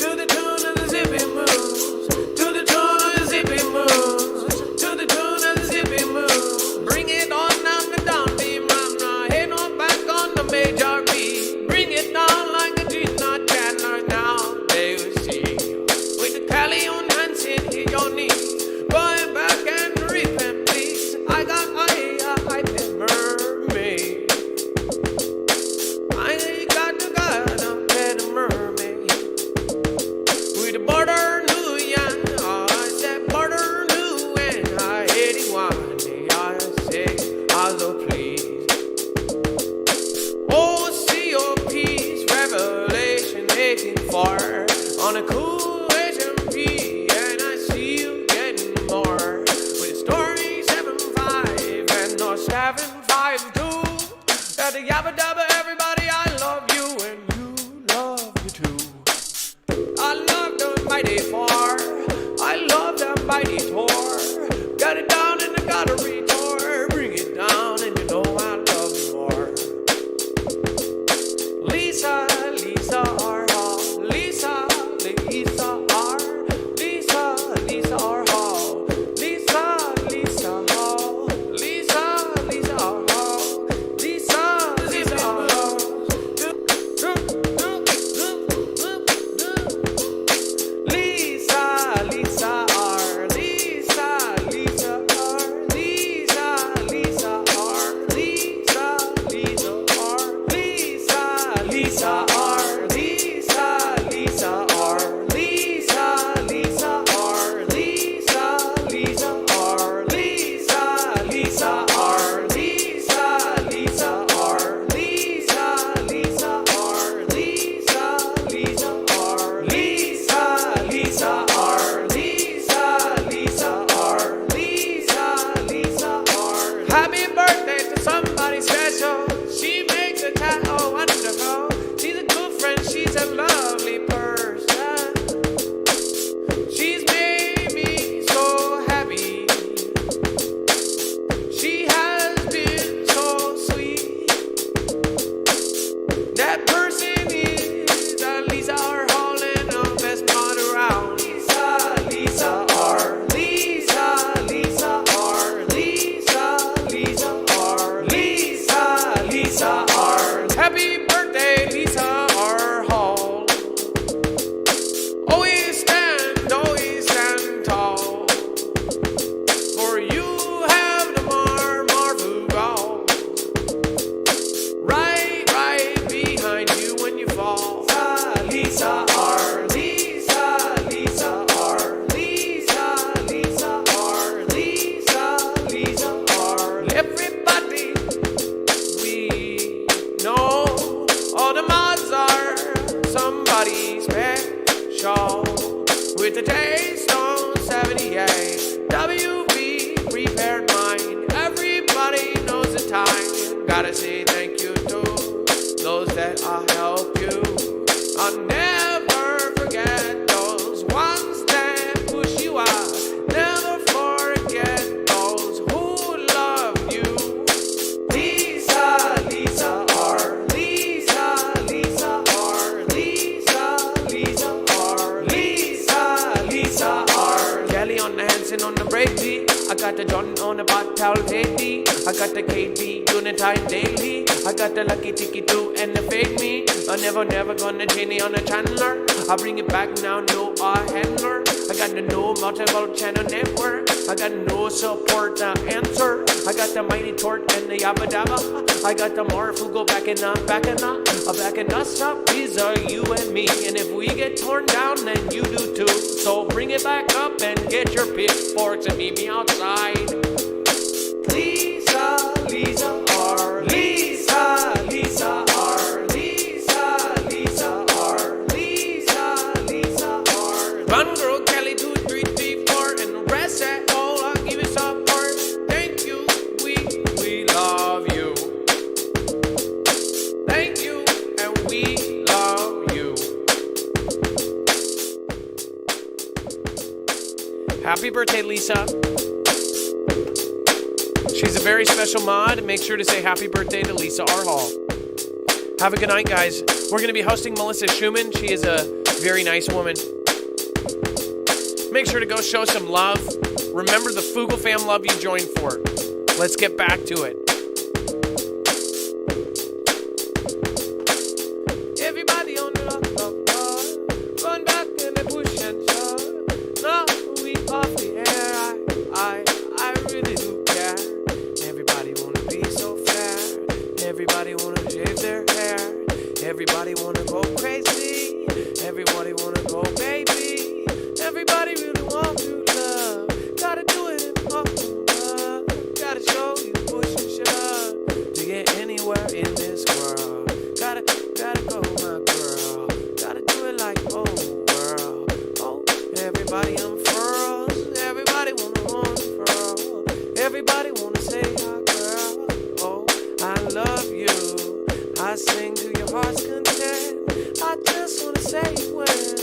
to the tune of the zippy moves, to the tune of the zippy moves, to the tune of the zippy moves. Bring it on down the down D, mama. Head on back on the major B. Bring it down like a G not Chandler now. They will see with the Cali on Hansen in your knees. Going back and repent, please. I got I been mermaid. I got the pet mermaid. With the border new young, I said border new and I 81. I say, although please. Oh, see your peace, Revelation 18:4. On a cool H&P, and I see you getting more. With story 7.5 and Nostradamus 5.2. At the yabba dabba, everybody, I love you and you love you too. I love the mighty four. I love the mighty tour. Got it down and I got a retour. Bring it down and you know I love you more. Lisa R. Hall. Lisa R. Lisa R. Hall. Lisa Hall. Lisa R. Hall. Lisa Gotta say thank you to those that help you. I'll never forget those ones that push you out. Never forget those who love you. Lisa, Lisa R. Lisa, Lisa R. Lisa, Lisa R. Lisa, Lisa R. Kelly on the Hanson on the breakbeat. I got the John on the bottle JD. I got the KB Untitled daily. I got the lucky ticky too and the fake me. I'm never gonna change on the Chandler. I bring it back now, no handler. I got the no multiple channel network. I got no support answer. I got the mighty tort and the yabba dabba. I got the Marfoogle backing us up. These are you and me. And if we get torn down, then you do too. So bring it back up and get your pitchforks and meet me outside. Lisa, Lisa R. Lisa, Lisa R. Lisa, Lisa R. Lisa, Lisa R. One girl, Kelly, 2, 3, 3, 4, and the rest at all. I'll give it support. Thank you, we love you. Thank you, and we love you. Happy birthday, Lisa. She's a very special mod. Make sure to say happy birthday to Lisa R. Hall. Have a good night, guys. We're going to be hosting Melissa Schumann. She is a very nice woman. Make sure to go show some love. Remember the Foogle fam love you joined for. Let's get back to it. Everybody on the run back and they push and shove. Now we off the air. I really do care. Everybody wanna be so fair. Everybody wanna shave their hair. Everybody wanna go crazy. Everybody wanna go baby. Everybody really want to love. Gotta do it in love. Gotta show you push and shove to get anywhere in this world. Gotta go, my girl. Gotta do it like oh world. Oh, everybody unfurls. Everybody wanna unfurl. Everybody wanna say hi, girl. Oh, I love you. I sing to your heart's content. I just wanna say you well.